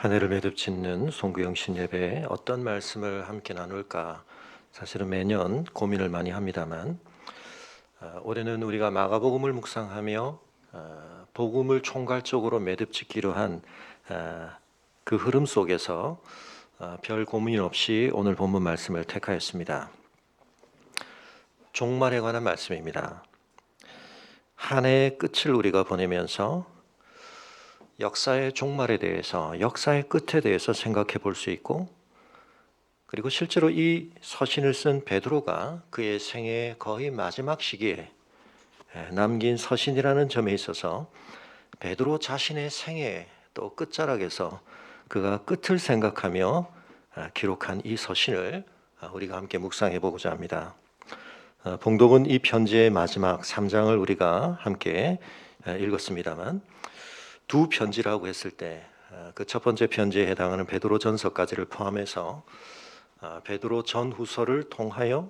한 해를 매듭짓는 송구영 신예배에 어떤 말씀을 함께 나눌까 사실은 매년 고민을 많이 합니다만 올해는 우리가 마가복음을 묵상하며 복음을 총괄적으로 매듭짓기로 한 그 흐름 속에서 별 고민 없이 오늘 본문 말씀을 택하였습니다. 종말에 관한 말씀입니다. 한 해의 끝을 우리가 보내면서 역사의 종말에 대해서, 역사의 끝에 대해서 생각해 볼 수 있고, 그리고 실제로 이 서신을 쓴 베드로가 그의 생애의 거의 마지막 시기에 남긴 서신이라는 점에 있어서 베드로 자신의 생애 또 끝자락에서 그가 끝을 생각하며 기록한 이 서신을 우리가 함께 묵상해 보고자 합니다. 봉독은 이 편지의 마지막 3장을 우리가 함께 읽었습니다만 두 편지라고 했을 때 그 첫 번째 편지에 해당하는 베드로 전서까지를 포함해서 베드로 전후서를 통하여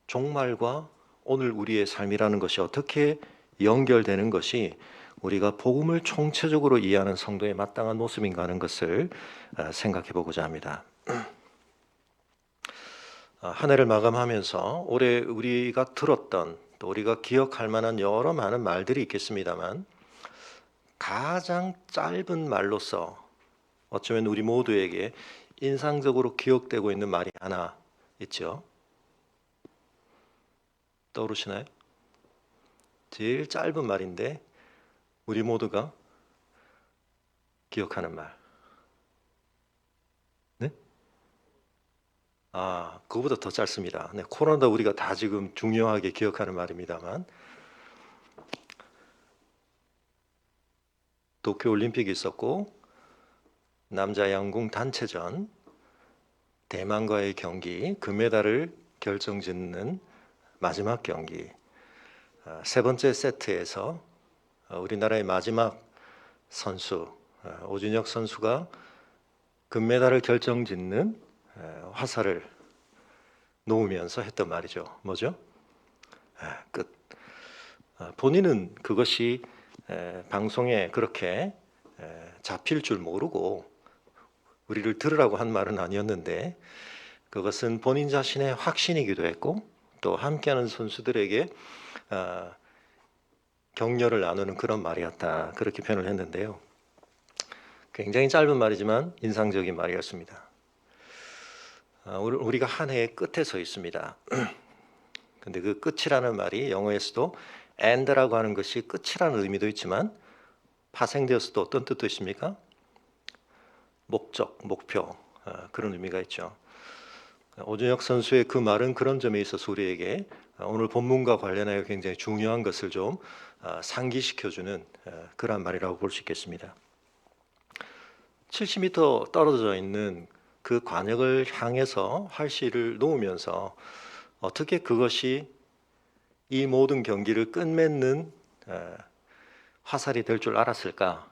종말과 오늘 우리의 삶이라는 것이 어떻게 연결되는 것이 우리가 복음을 총체적으로 이해하는 성도의 마땅한 모습인가 하는 것을 생각해 보고자 합니다. 한 해를 마감하면서 올해 우리가 들었던 또 우리가 기억할 만한 여러 많은 말들이 있겠습니다만 가장 짧은 말로서 어쩌면 우리 모두에게 인상적으로 기억되고 있는 말이 하나 있죠. 떠오르시나요? 제일 짧은 말인데 우리 모두가 기억하는 말. 네? 그거보다 더 짧습니다. 네, 코로나도 우리가 다 지금 중요하게 기억하는 말입니다만 도쿄올림픽이 있었고 남자 양궁 단체전 대만과의 경기 금메달을 결정짓는 마지막 경기 세 번째 세트에서 우리나라의 마지막 선수 오준혁 선수가 금메달을 결정짓는 화살을 놓으면서 했던 말이죠. 뭐죠? 끝. 본인은 그것이 방송에 그렇게 잡힐 줄 모르고 우리를 들으라고 한 말은 아니었는데 그것은 본인 자신의 확신이기도 했고 또 함께하는 선수들에게 격려를 나누는 그런 말이었다. 그렇게 표현을 했는데요. 굉장히 짧은 말이지만 인상적인 말이었습니다. 우리가 한 해의 끝에 서 있습니다. 근데 그 끝이라는 말이 영어에서도 end라고 하는 것이 끝이라는 의미도 있지만 파생되어서도 어떤 뜻도 있습니까? 목적, 목표 그런 의미가 있죠. 오준혁 선수의 그 말은 그런 점에 있어서 우리에게 오늘 본문과 관련하여 굉장히 중요한 것을 좀 상기시켜주는 그런 말이라고 볼 수 있겠습니다. 70m 떨어져 있는 그 관역을 향해서 활시를 놓으면서 어떻게 그것이 이 모든 경기를 끝맺는 화살이 될 줄 알았을까?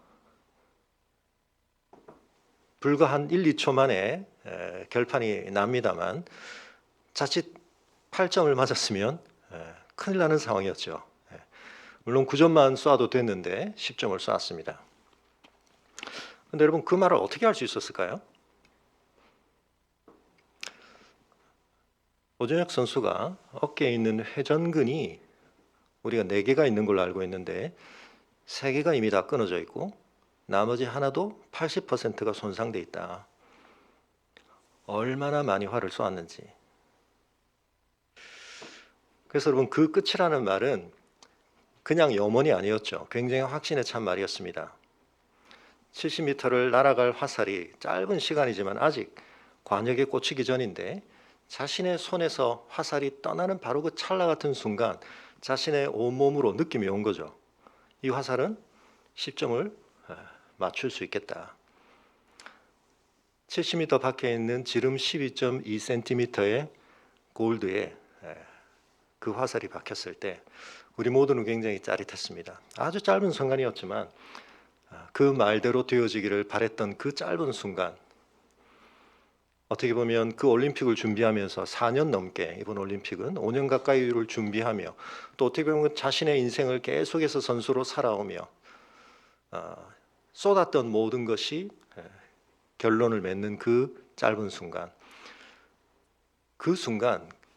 불과 한 1, 2초 만에 결판이 납니다만 자칫 8점을 맞았으면 큰일 나는 상황이었죠. 물론 9점만 쏴도 됐는데 10점을 쐈습니다. 그런데 여러분 그 말을 어떻게 할 수 있었을까요? 오준혁 선수가 어깨에 있는 회전근이 우리가 4개가 있는 걸로 알고 있는데 3개가 이미 다 끊어져 있고 나머지 하나도 80%가 손상돼 있다. 얼마나 많이 화를 쏘았는지. 그래서 여러분 그 끝이라는 말은 그냥 염원이 아니었죠. 굉장히 확신에 찬 말이었습니다. 70m를 날아갈 화살이 짧은 시간이지만 아직 관역에 꽂히기 전인데 자신의 손에서 화살이 떠나는 바로 그 찰나 같은 순간 자신의 온몸으로 느낌이 온 거죠. 이 화살은 10점을 맞출 수 있겠다. 70m 밖에 있는 지름 12.2cm의 골드에 그 화살이 박혔을 때 우리 모두는 굉장히 짜릿했습니다. 아주 짧은 순간이었지만 그 말대로 되어지기를 바랬던 그 짧은 순간 어떻게 보면 그 올림픽을 준비하면서 4년 넘게 이번 올림픽은 5년 가까이를 준비하며 또 어떻게 보면 자신의 인생을 계속해서 선수로 살아오며 쏟았던 모든 것이 결론을 맺는 그 짧은 순간,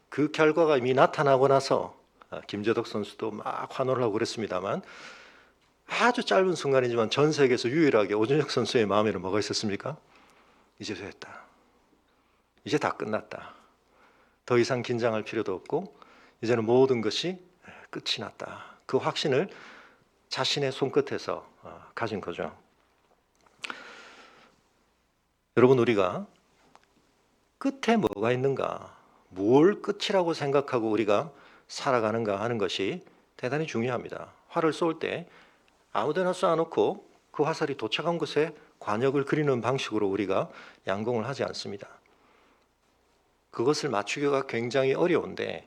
그 결과가 이미 나타나고 나서 김재덕 선수도 막 환호를 하고 그랬습니다만, 아주 짧은 순간이지만 전 세계에서 유일하게 오준혁 선수의 마음에는 뭐가 있었습니까? 이제 됐다. 이제 다 끝났다. 더 이상 긴장할 필요도 없고 이제는 모든 것이 끝이 났다. 그 확신을 자신의 손끝에서 가진 거죠. 여러분, 우리가 끝에 뭐가 있는가, 뭘 끝이라고 생각하고 우리가 살아가는가 하는 것이 대단히 중요합니다. 활을 쏠 때 아무데나 쏴놓고 그 화살이 도착한 곳에 관역을 그리는 방식으로 우리가 양궁을 하지 않습니다. 그것을 맞추기가 굉장히 어려운데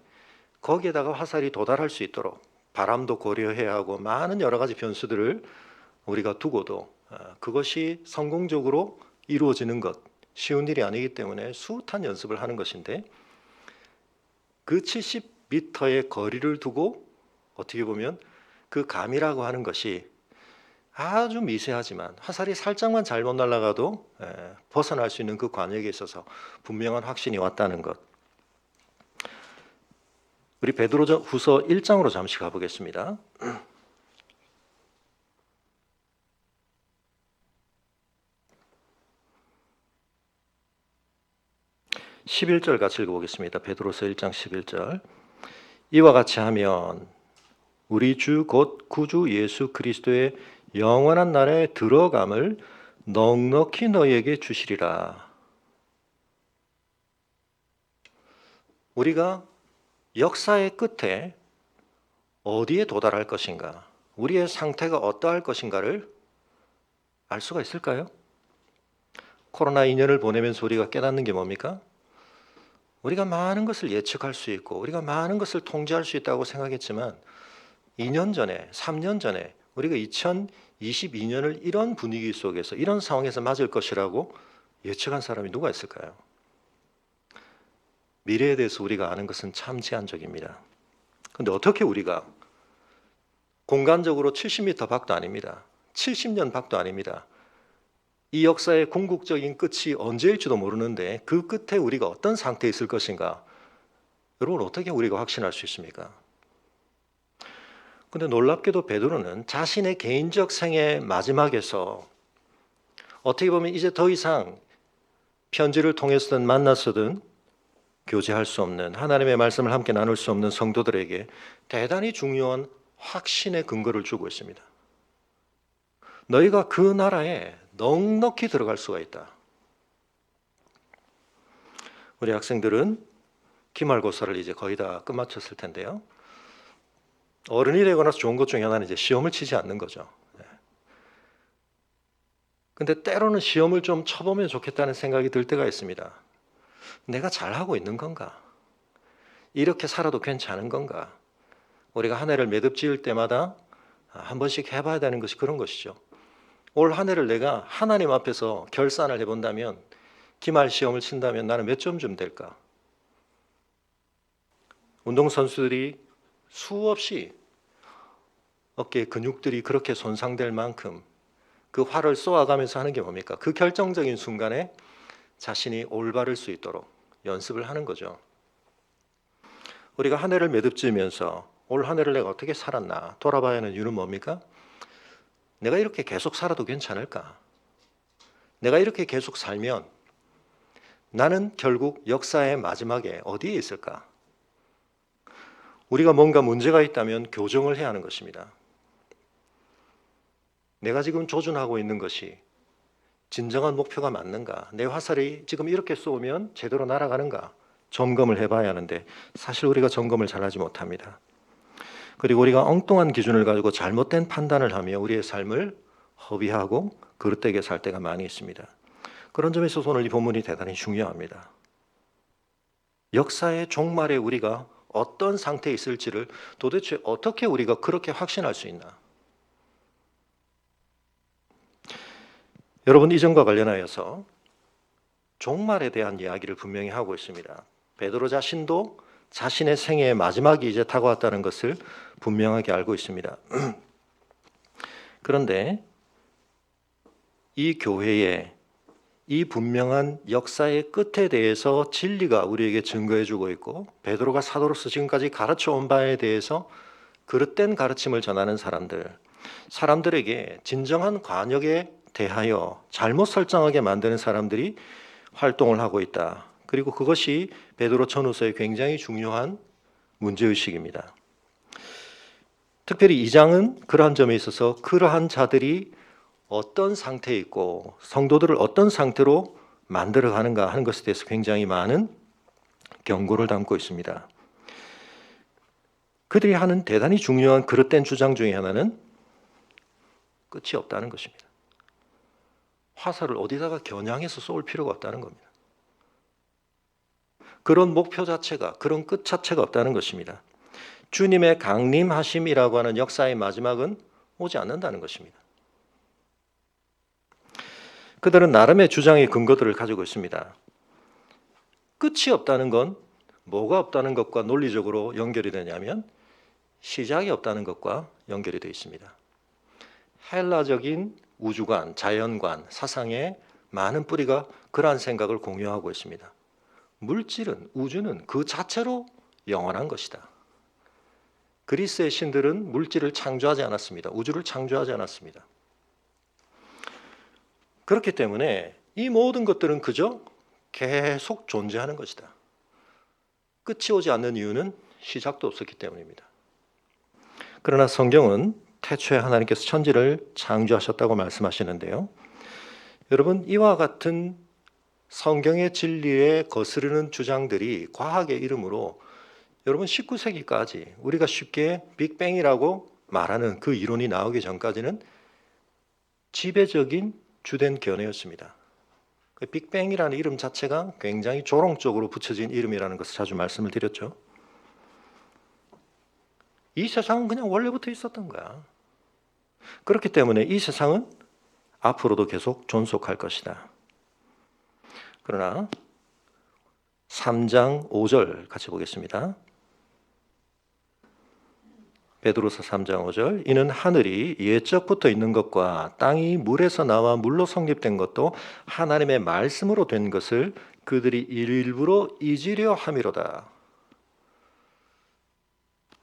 거기에다가 화살이 도달할 수 있도록 바람도 고려해야 하고 많은 여러 가지 변수들을 우리가 두고도 그것이 성공적으로 이루어지는 것, 쉬운 일이 아니기 때문에 숱한 연습을 하는 것인데, 그 70m의 거리를 두고 어떻게 보면 그 감이라고 하는 것이 아주 미세하지만 화살이 살짝만 잘못 날아가도 벗어날 수 있는 그 관역에 있어서 분명한 확신이 왔다는 것. 우리 베드로후서 1장으로 잠시 가보겠습니다. 11절 같이 읽어보겠습니다. 베드로서 1장 11절. 이와 같이 하면 우리 주 곧 구주 예수 그리스도의 영원한 나라에 들어감을 넉넉히 너희에게 주시리라. 우리가 역사의 끝에 어디에 도달할 것인가, 우리의 상태가 어떠할 것인가를 알 수가 있을까요? 코로나 2년을 보내면서 우리가 깨닫는 게 뭡니까? 우리가 많은 것을 예측할 수 있고 우리가 많은 것을 통제할 수 있다고 생각했지만 2년 전에, 3년 전에 우리가 2022년을 이런 분위기 속에서, 이런 상황에서 맞을 것이라고 예측한 사람이 누가 있을까요? 미래에 대해서 우리가 아는 것은 참 제한적입니다. 그런데 어떻게 우리가 공간적으로 70m 밖도 아닙니다. 70년 밖도 아닙니다. 이 역사의 궁극적인 끝이 언제일지도 모르는데 그 끝에 우리가 어떤 상태에 있을 것인가, 여러분 어떻게 우리가 확신할 수 있습니까? 그런데 놀랍게도 베드로는 자신의 개인적 생애 마지막에서 어떻게 보면 이제 더 이상 편지를 통해서든 만나서든 교제할 수 없는, 하나님의 말씀을 함께 나눌 수 없는 성도들에게 대단히 중요한 확신의 근거를 주고 있습니다. 너희가 그 나라에 넉넉히 들어갈 수가 있다. 우리 학생들은 기말고사를 이제 거의 다 끝마쳤을 텐데요. 어른이 되고 나서 좋은 것 중에 하나는 이제 시험을 치지 않는 거죠. 근데 때로는 시험을 좀 쳐보면 좋겠다는 생각이 들 때가 있습니다. 내가 잘하고 있는 건가? 이렇게 살아도 괜찮은 건가? 우리가 한 해를 매듭 지을 때마다 한 번씩 해봐야 되는 것이 그런 것이죠. 올 한 해를 내가 하나님 앞에서 결산을 해본다면, 기말 시험을 친다면 나는 몇 점쯤 될까? 운동선수들이 수없이 어깨 근육들이 그렇게 손상될 만큼 그 활을 쏘아가면서 하는 게 뭡니까? 그 결정적인 순간에 자신이 올바를 수 있도록 연습을 하는 거죠. 우리가 한 해를 매듭 지으면서 올 한 해를 내가 어떻게 살았나 돌아봐야 하는 이유는 뭡니까? 내가 이렇게 계속 살아도 괜찮을까? 내가 이렇게 계속 살면 나는 결국 역사의 마지막에 어디에 있을까? 우리가 뭔가 문제가 있다면 교정을 해야 하는 것입니다. 내가 지금 조준하고 있는 것이 진정한 목표가 맞는가? 내 화살이 지금 이렇게 쏘면 제대로 날아가는가? 점검을 해봐야 하는데 사실 우리가 점검을 잘하지 못합니다. 그리고 우리가 엉뚱한 기준을 가지고 잘못된 판단을 하며 우리의 삶을 허비하고 그릇되게 살 때가 많이 있습니다. 그런 점에서 오늘 이 본문이 대단히 중요합니다. 역사의 종말에 우리가 어떤 상태에 있을지를 도대체 어떻게 우리가 그렇게 확신할 수 있나? 여러분, 이전과 관련하여서 종말에 대한 이야기를 분명히 하고 있습니다. 베드로 자신도 자신의 생애의 마지막이 이제 다가왔다는 것을 분명하게 알고 있습니다. 그런데 이 교회에 이 분명한 역사의 끝에 대해서 진리가 우리에게 증거해주고 있고, 베드로가 사도로서 지금까지 가르쳐온 바에 대해서 그릇된 가르침을 전하는 사람들에게 진정한 관역에 대하여 잘못 설정하게 만드는 사람들이 활동을 하고 있다. 그리고 그것이 베드로 전후서의 굉장히 중요한 문제의식입니다. 특별히 2장은 그러한 점에 있어서 그러한 자들이 어떤 상태에 있고 성도들을 어떤 상태로 만들어가는가 하는 것에 대해서 굉장히 많은 경고를 담고 있습니다. 그들이 하는 대단히 중요한 그릇된 주장 중에 하나는 끝이 없다는 것입니다. 화살을 어디다가 겨냥해서 쏠 필요가 없다는 겁니다. 그런 목표 자체가, 그런 끝 자체가 없다는 것입니다. 주님의 강림하심이라고 하는 역사의 마지막은 오지 않는다는 것입니다. 그들은 나름의 주장의 근거들을 가지고 있습니다. 끝이 없다는 건 뭐가 없다는 것과 논리적으로 연결이 되냐면 시작이 없다는 것과 연결이 되어 있습니다. 헬라적인 우주관, 자연관, 사상에 많은 뿌리가 그러한 생각을 공유하고 있습니다. 물질은, 우주는 그 자체로 영원한 것이다. 그리스의 신들은 물질을 창조하지 않았습니다. 우주를 창조하지 않았습니다. 그렇기 때문에 이 모든 것들은 그저 계속 존재하는 것이다. 끝이 오지 않는 이유는 시작도 없었기 때문입니다. 그러나 성경은 태초에 하나님께서 천지를 창조하셨다고 말씀하시는데요. 여러분, 이와 같은 성경의 진리에 거스르는 주장들이 과학의 이름으로 여러분 19세기까지 우리가 쉽게 빅뱅이라고 말하는 그 이론이 나오기 전까지는 지배적인 주된 견해였습니다. 빅뱅이라는 이름 자체가 굉장히 조롱적으로 붙여진 이름이라는 것을 자주 말씀을 드렸죠. 이 세상은 그냥 원래부터 있었던 거야. 그렇기 때문에 이 세상은 앞으로도 계속 존속할 것이다. 그러나 3장 5절 같이 보겠습니다. 베드로서 3장 5절, 이는 하늘이 옛적부터 있는 것과 땅이 물에서 나와 물로 성립된 것도 하나님의 말씀으로 된 것을 그들이 일부러 잊으려 함이로다.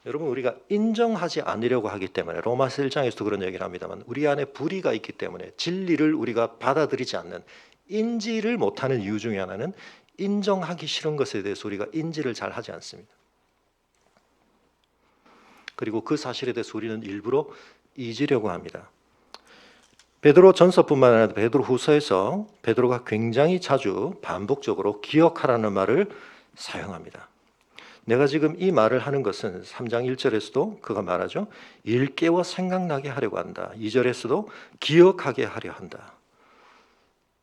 여러분, 우리가 인정하지 않으려고 하기 때문에 로마서 1장에서도 그런 얘기를 합니다만 우리 안에 불의가 있기 때문에 진리를 우리가 받아들이지 않는, 인지를 못하는 이유 중에 하나는 인정하기 싫은 것에 대해서 우리가 인지를 잘 하지 않습니다. 그리고 그 사실에 대해서 우리는 일부러 잊으려고 합니다. 베드로 전서뿐만 아니라 베드로 후서에서 베드로가 굉장히 자주 반복적으로 기억하라는 말을 사용합니다. 내가 지금 이 말을 하는 것은 3장 1절에서도 그가 말하죠. 일깨워 생각나게 하려고 한다. 2절에서도 기억하게 하려 한다.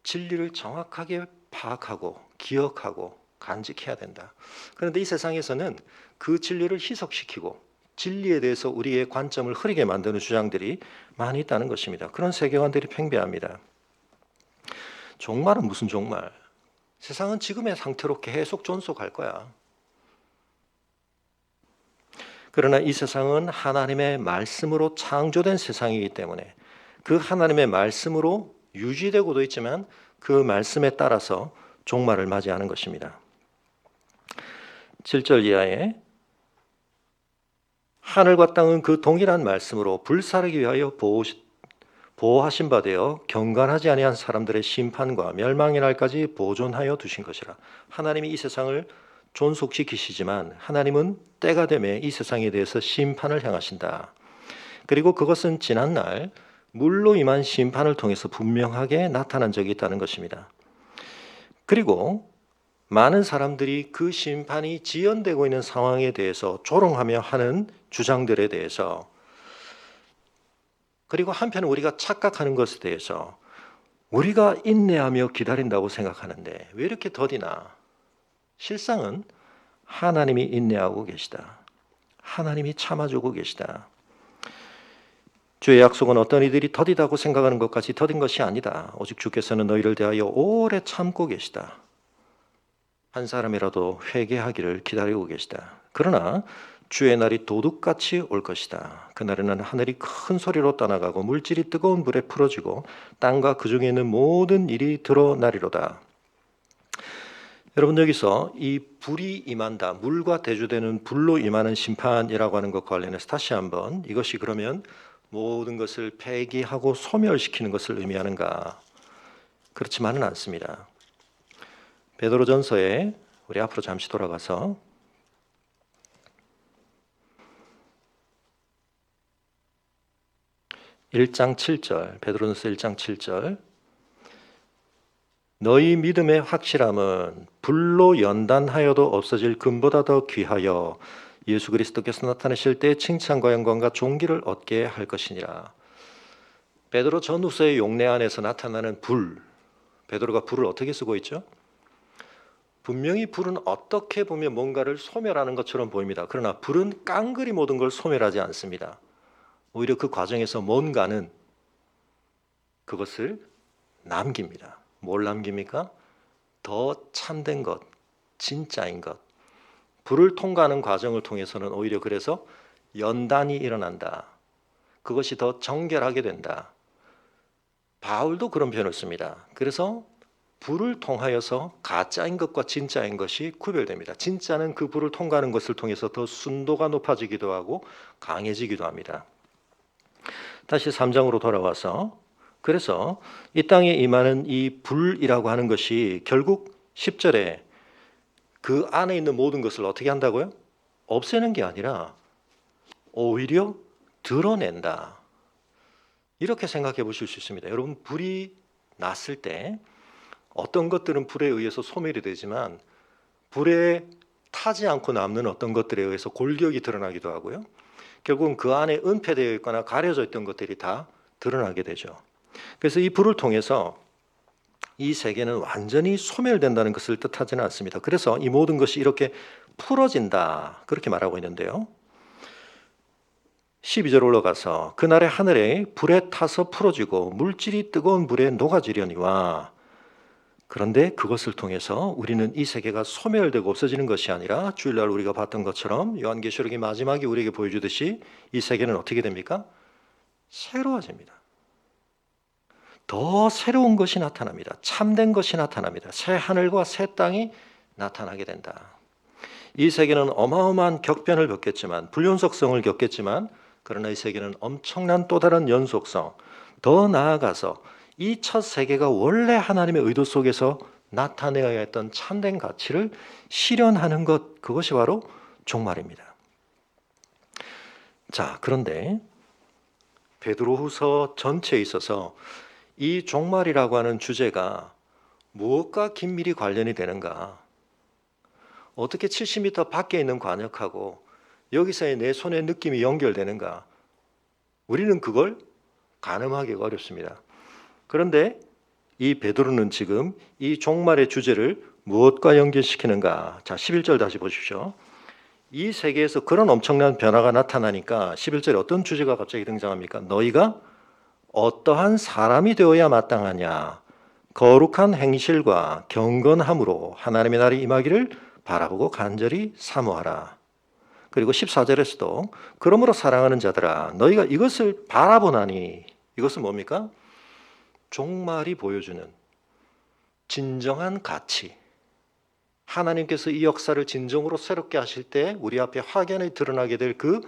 진리를 정확하게 파악하고 기억하고 간직해야 된다. 그런데 이 세상에서는 그 진리를 희석시키고 진리에 대해서 우리의 관점을 흐리게 만드는 주장들이 많이 있다는 것입니다. 그런 세계관들이 팽배합니다. 종말은 무슨 종말? 세상은 지금의 상태로 계속 존속할 거야. 그러나 이 세상은 하나님의 말씀으로 창조된 세상이기 때문에 그 하나님의 말씀으로 유지되고도 있지만 그 말씀에 따라서 종말을 맞이하는 것입니다. 7절 이하에 하늘과 땅은 그 동일한 말씀으로 불사르기 위하여 보호하신 바 되어 경건하지 아니한 사람들의 심판과 멸망의 날까지 보존하여 두신 것이라. 하나님이 이 세상을 존속시키시지만 하나님은 때가 되매 이 세상에 대해서 심판을 행하신다. 그리고 그것은 지난날 물로 임한 심판을 통해서 분명하게 나타난 적이 있다는 것입니다. 그리고 많은 사람들이 그 심판이 지연되고 있는 상황에 대해서 조롱하며 하는 주장들에 대해서, 그리고 한편 우리가 착각하는 것에 대해서 우리가 인내하며 기다린다고 생각하는데 왜 이렇게 더디나? 실상은 하나님이 인내하고 계시다. 하나님이 참아주고 계시다. 주의 약속은 어떤 이들이 더디다고 생각하는 것까지 더딘 것이 아니다. 오직 주께서는 너희를 대하여 오래 참고 계시다. 한 사람이라도 회개하기를 기다리고 계시다. 그러나 주의 날이 도둑같이 올 것이다. 그날에는 하늘이 큰 소리로 떠나가고 물질이 뜨거운 불에 풀어지고 땅과 그 중에 있는 모든 일이 드러나리로다. 여러분, 여기서 이 불이 임한다, 물과 대조되는 불로 임하는 심판이라고 하는 것과 관련해서 다시 한번 이것이 그러면 모든 것을 폐기하고 소멸시키는 것을 의미하는가? 그렇지만은 않습니다. 베드로전서에 우리 앞으로 잠시 돌아가서 1장 7절, 베드로전서 1장 7절, 너희 믿음의 확실함은 불로 연단하여도 없어질 금보다 더 귀하여 예수 그리스도께서 나타나실 때 칭찬과 영광과 존귀를 얻게 할 것이니라. 베드로 전후서의 용례 안에서 나타나는 불, 베드로가 불을 어떻게 쓰고 있죠? 분명히 불은 어떻게 보면 뭔가를 소멸하는 것처럼 보입니다. 그러나 불은 깡그리 모든 걸 소멸하지 않습니다. 오히려 그 과정에서 뭔가는 그것을 남깁니다. 뭘 남깁니까? 더 참된 것, 진짜인 것. 불을 통과하는 과정을 통해서는 오히려 그래서 연단이 일어난다. 그것이 더 정결하게 된다. 바울도 그런 표현을 씁니다. 그래서 불을 통하여서 가짜인 것과 진짜인 것이 구별됩니다. 진짜는 그 불을 통과하는 것을 통해서 더 순도가 높아지기도 하고 강해지기도 합니다. 다시 3장으로 돌아와서 그래서 이 땅에 임하는 이 불이라고 하는 것이 결국 10절에 그 안에 있는 모든 것을 어떻게 한다고요? 없애는 게 아니라 오히려 드러낸다. 이렇게 생각해 보실 수 있습니다. 여러분, 불이 났을 때 어떤 것들은 불에 의해서 소멸이 되지만 불에 타지 않고 남는 어떤 것들에 의해서 골격이 드러나기도 하고요. 결국은 그 안에 은폐되어 있거나 가려져 있던 것들이 다 드러나게 되죠. 그래서 이 불을 통해서 이 세계는 완전히 소멸된다는 것을 뜻하지는 않습니다. 그래서 이 모든 것이 이렇게 풀어진다, 그렇게 말하고 있는데요. 12절 올라가서 그날의 하늘에 불에 타서 풀어지고 물질이 뜨거운 불에 녹아지려니와, 그런데 그것을 통해서 우리는 이 세계가 소멸되고 없어지는 것이 아니라 주일날 우리가 봤던 것처럼 요한계시록의 마지막에 우리에게 보여주듯이 이 세계는 어떻게 됩니까? 새로워집니다. 더 새로운 것이 나타납니다. 참된 것이 나타납니다. 새 하늘과 새 땅이 나타나게 된다. 이 세계는 어마어마한 격변을 겪겠지만, 불연속성을 겪겠지만, 그러나 이 세계는 엄청난 또 다른 연속성, 더 나아가서 이 첫 세계가 원래 하나님의 의도 속에서 나타내어야 했던 참된 가치를 실현하는 것, 그것이 바로 종말입니다. 자, 그런데 베드로후서 전체에 있어서 이 종말이라고 하는 주제가 무엇과 긴밀히 관련이 되는가? 어떻게 70m 밖에 있는 관역하고 여기서의 내 손의 느낌이 연결되는가? 우리는 그걸 가늠하기가 어렵습니다. 그런데 이 베드로는 지금 이 종말의 주제를 무엇과 연결시키는가? 자, 11절 다시 보십시오. 이 세계에서 그런 엄청난 변화가 나타나니까 11절에 어떤 주제가 갑자기 등장합니까? 너희가 어떠한 사람이 되어야 마땅하냐? 거룩한 행실과 경건함으로 하나님의 날이 임하기를 바라보고 간절히 사모하라. 그리고 14절에서도 그러므로 사랑하는 자들아, 너희가 이것을 바라보나니, 이것은 뭡니까? 종말이 보여주는 진정한 가치, 하나님께서 이 역사를 진정으로 새롭게 하실 때 우리 앞에 확연히 드러나게 될 그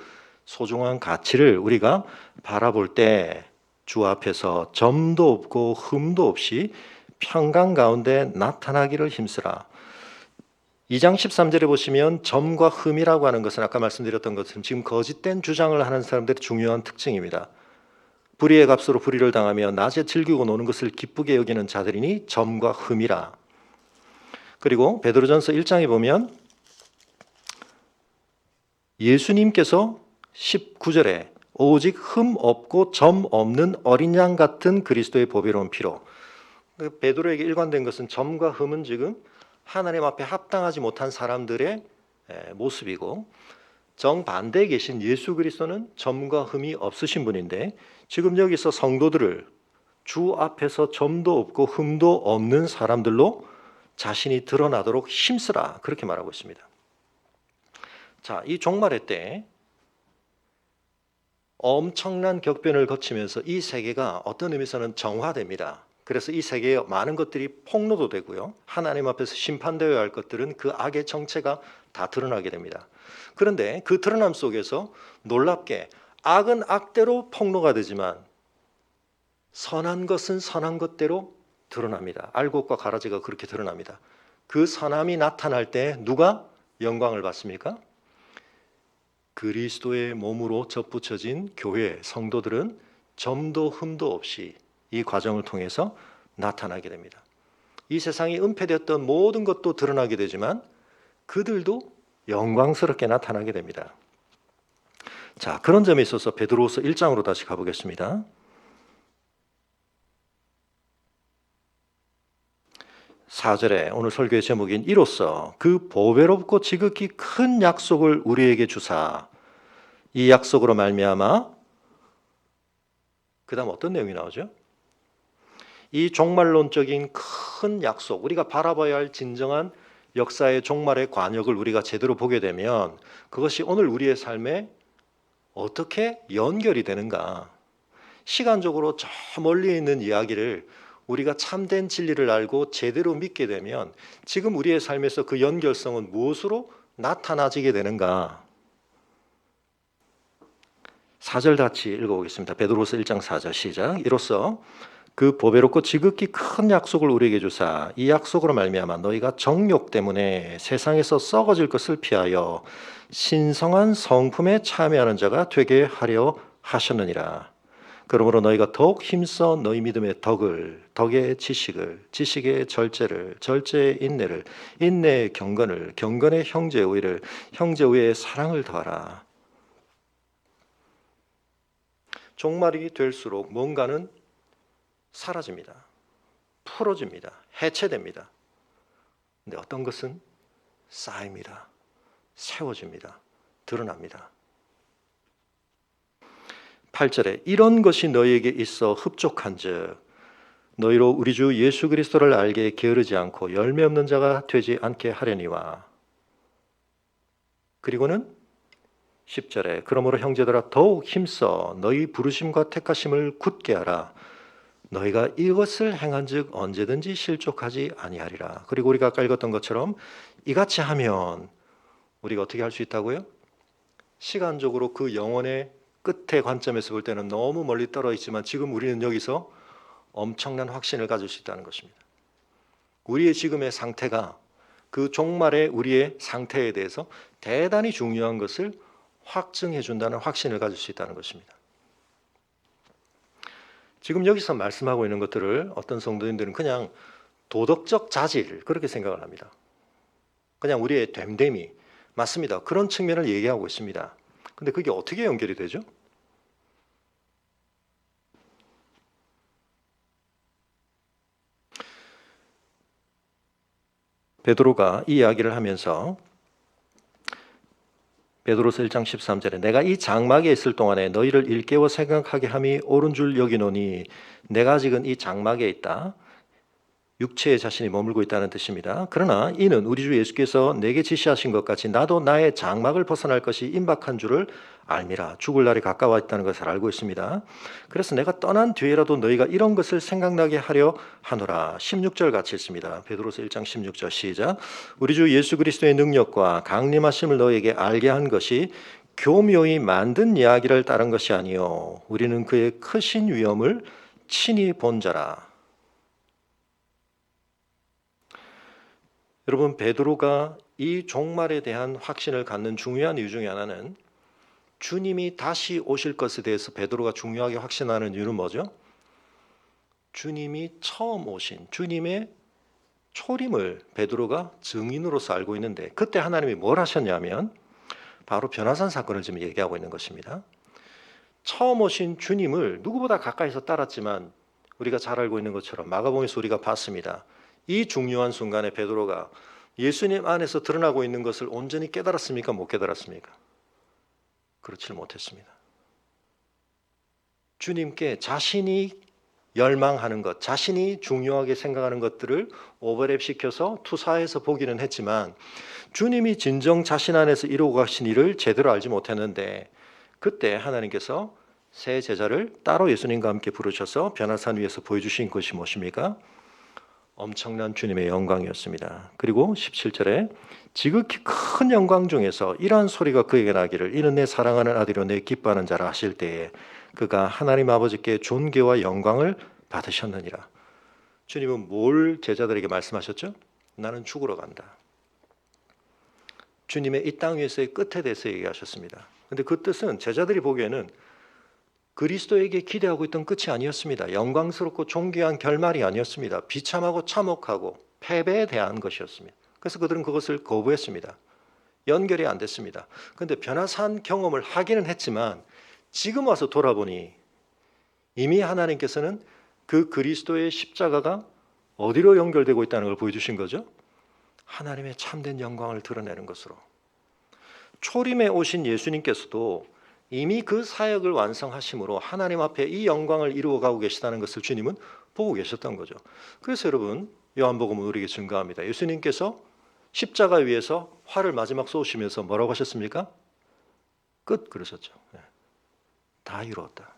소중한 가치를 우리가 바라볼 때 주 앞에서 점도 없고 흠도 없이 평강 가운데 나타나기를 힘쓰라. 2장 13절에 보시면 점과 흠이라고 하는 것은 아까 말씀드렸던 것처럼 지금 거짓된 주장을 하는 사람들의 중요한 특징입니다. 불의의 값으로 불의를 당하며 낮에 즐기고 노는 것을 기쁘게 여기는 자들이니 점과 흠이라. 그리고 베드로전서 1장에 보면 예수님께서 19절에 오직 흠 없고 점 없는 어린 양 같은 그리스도의 보배로운 피로, 베드로에게 일관된 것은 점과 흠은 지금 하나님 앞에 합당하지 못한 사람들의 모습이고, 정반대에 계신 예수 그리스도는 점과 흠이 없으신 분인데 지금 여기서 성도들을 주 앞에서 점도 없고 흠도 없는 사람들로 자신이 드러나도록 힘쓰라, 그렇게 말하고 있습니다. 자, 이 종말의 때 엄청난 격변을 거치면서 이 세계가 어떤 의미에서는 정화됩니다. 그래서 이 세계에 많은 것들이 폭로도 되고요. 하나님 앞에서 심판되어야 할 것들은 그 악의 정체가 다 드러나게 됩니다. 그런데 그 드러남 속에서 놀랍게 악은 악대로 폭로가 되지만 선한 것은 선한 것대로 드러납니다. 알곡과 가라지가 그렇게 드러납니다. 그 선함이 나타날 때 누가 영광을 받습니까? 그리스도의 몸으로 접붙여진 교회 성도들은 점도 흠도 없이 이 과정을 통해서 나타나게 됩니다. 이 세상이 은폐되었던 모든 것도 드러나게 되지만 그들도 영광스럽게 나타나게 됩니다. 자, 그런 점에 있어서 베드로후서 1장으로 다시 가보겠습니다. 4절에 오늘 설교의 제목인 이로써 그 보배롭고 지극히 큰 약속을 우리에게 주사 이 약속으로 말미암아 그 다음 어떤 내용이 나오죠? 이 종말론적인 큰 약속, 우리가 바라봐야 할 진정한 역사의 종말의 관역을 우리가 제대로 보게 되면 그것이 오늘 우리의 삶에 어떻게 연결이 되는가? 시간적으로 저 멀리 있는 이야기를 우리가 참된 진리를 알고 제대로 믿게 되면 지금 우리의 삶에서 그 연결성은 무엇으로 나타나지게 되는가? 4절 같이 읽어보겠습니다. 베드로후서 1장 4절 시작. 이로써 그 보배롭고 지극히 큰 약속을 우리에게 주사 이 약속으로 말미암아 너희가 정욕 때문에 세상에서 썩어질 것을 피하여 신성한 성품에 참여하는 자가 되게 하려 하셨느니라. 그러므로 너희가 더욱 힘써 너희 믿음의 덕의 지식을, 지식의 절제를, 절제의 인내를, 인내의 경건을, 경건의 형제의 의를, 형제의 의에 사랑을 더하라. 종말이 될수록 뭔가는 사라집니다. 풀어집니다. 해체됩니다. 근데 어떤 것은 쌓입니다. 세워집니다. 드러납니다. 8절에 이런 것이 너희에게 있어 흡족한즉 너희로 우리 주 예수 그리스도를 알게 게으르지 않고 열매 없는 자가 되지 않게 하려니와. 그리고는 10절에 그러므로 형제들아 더욱 힘써 너희 부르심과 택하심을 굳게 하라. 너희가 이것을 행한즉 언제든지 실족하지 아니하리라. 그리고 우리가 아까 읽었던 것처럼 이같이 하면 우리가 어떻게 할 수 있다고요? 시간적으로 그 영혼의 끝의 관점에서 볼 때는 너무 멀리 떨어져 있지만 지금 우리는 여기서 엄청난 확신을 가질 수 있다는 것입니다. 우리의 지금의 상태가 그 종말의 우리의 상태에 대해서 대단히 중요한 것을 확증해 준다는 확신을 가질 수 있다는 것입니다. 지금 여기서 말씀하고 있는 것들을 어떤 성도님들은 그냥 도덕적 자질 그렇게 생각을 합니다. 그냥 우리의 됨됨이 맞습니다. 그런 측면을 얘기하고 있습니다. 근데 그게 어떻게 연결이 되죠? 베드로가 이 이야기를 하면서 베드로서 1장 13절에 내가 이 장막에 있을 동안에 너희를 일깨워 생각하게 함이 옳은 줄 여기노니 내가 아직은 이 장막에 있다. 육체의 자신이 머물고 있다는 뜻입니다. 그러나 이는 우리 주 예수께서 내게 지시하신 것 같이 나도 나의 장막을 벗어날 것이 임박한 줄을 알미라. 죽을 날이 가까워 있다는 것을 알고 있습니다. 그래서 내가 떠난 뒤에라도 너희가 이런 것을 생각나게 하려 하노라. 16절 같이 있습니다. 베드로서 1장 16절 시작. 우리 주 예수 그리스도의 능력과 강림하심을 너희에게 알게 한 것이 교묘히 만든 이야기를 따른 것이 아니요 우리는 그의 크신 위엄을 친히 본 자라. 여러분, 베드로가 이 종말에 대한 확신을 갖는 중요한 이유 중에 하나는 주님이 다시 오실 것에 대해서 베드로가 중요하게 확신하는 이유는 뭐죠? 주님이 처음 오신 주님의 초림을 베드로가 증인으로서 알고 있는데 그때 하나님이 뭘 하셨냐면 바로 변화산 사건을 지금 얘기하고 있는 것입니다. 처음 오신 주님을 누구보다 가까이서 따랐지만 우리가 잘 알고 있는 것처럼 마가복음에서 우리가 봤습니다. 이 중요한 순간에 베드로가 예수님 안에서 드러나고 있는 것을 온전히 깨달았습니까? 못 깨달았습니까? 그렇지 못했습니다. 주님께 자신이 열망하는 것, 자신이 중요하게 생각하는 것들을 오버랩시켜서 투사해서 보기는 했지만 주님이 진정 자신 안에서 이루고 가신 일을 제대로 알지 못했는데, 그때 하나님께서 새 제자를 따로 예수님과 함께 부르셔서 변화산 위에서 보여주신 것이 무엇입니까? 엄청난 주님의 영광이었습니다. 그리고 17절에 지극히 큰 영광 중에서 이러한 소리가 그에게 나기를 이는 내 사랑하는 아들이요 내 기뻐하는 자라 하실 때에 그가 하나님 아버지께 존귀와 영광을 받으셨느니라. 주님은 뭘 제자들에게 말씀하셨죠? 나는 죽으러 간다. 주님의 이 땅 위에서의 끝에 대해서 얘기하셨습니다. 그런데 그 뜻은 제자들이 보기에는 그리스도에게 기대하고 있던 끝이 아니었습니다. 영광스럽고 존귀한 결말이 아니었습니다. 비참하고 참혹하고 패배에 대한 것이었습니다. 그래서 그들은 그것을 거부했습니다. 연결이 안 됐습니다. 그런데 변화산 경험을 하기는 했지만 지금 와서 돌아보니 이미 하나님께서는 그 그리스도의 십자가가 어디로 연결되고 있다는 걸 보여주신 거죠. 하나님의 참된 영광을 드러내는 것으로. 초림에 오신 예수님께서도 이미 그 사역을 완성하심으로 하나님 앞에 이 영광을 이루어가고 계시다는 것을 주님은 보고 계셨던 거죠. 그래서 여러분 요한복음은 우리에게 증거합니다. 예수님께서 십자가 위에서 활을 마지막 쏘시면서 뭐라고 하셨습니까? 끝 그러셨죠. 다 이루었다.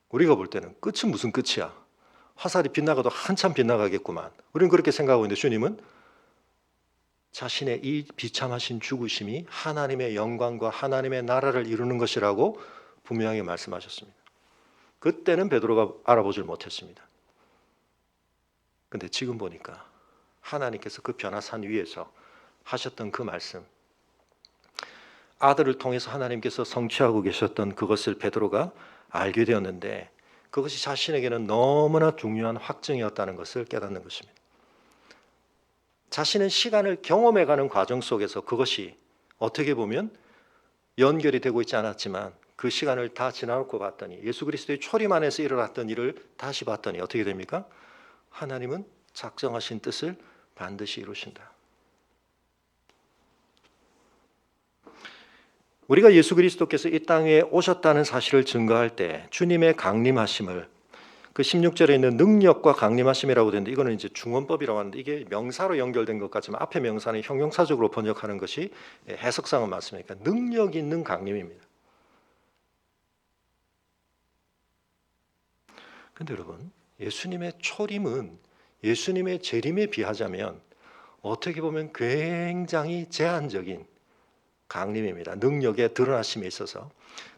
우리가 볼 때는 끝은 무슨 끝이야? 화살이 빗나가도 한참 빗나가겠구만. 우리는 그렇게 생각하고 있는데 주님은 자신의 이 비참하신 죽으심이 하나님의 영광과 하나님의 나라를 이루는 것이라고 분명히 말씀하셨습니다. 그때는 베드로가 알아보질 못했습니다. 그런데 지금 보니까 하나님께서 그 변화산 위에서 하셨던 그 말씀, 아들을 통해서 하나님께서 성취하고 계셨던 그것을 베드로가 알게 되었는데 그것이 자신에게는 너무나 중요한 확증이었다는 것을 깨닫는 것입니다. 자신은 시간을 경험해가는 과정 속에서 그것이 어떻게 보면 연결이 되고 있지 않았지만 그 시간을 다 지나놓고 봤더니 예수 그리스도의 초림 안에서 일어났던 일을 다시 봤더니 어떻게 됩니까? 하나님은 작정하신 뜻을 반드시 이루신다. 우리가 예수 그리스도께서 이 땅에 오셨다는 사실을 증거할 때 주님의 강림하심을 그 16절에 있는 능력과 강림하심이라고 되는데 이거는 이제 중원법이라고 하는데 이게 명사로 연결된 것 같지만 앞에 명사는 형용사적으로 번역하는 것이 해석상은 맞습니까? 능력 있는 강림입니다. 그런데 여러분 예수님의 초림은 예수님의 재림에 비하자면 어떻게 보면 굉장히 제한적인 강림입니다. 능력의 드러나심에 있어서.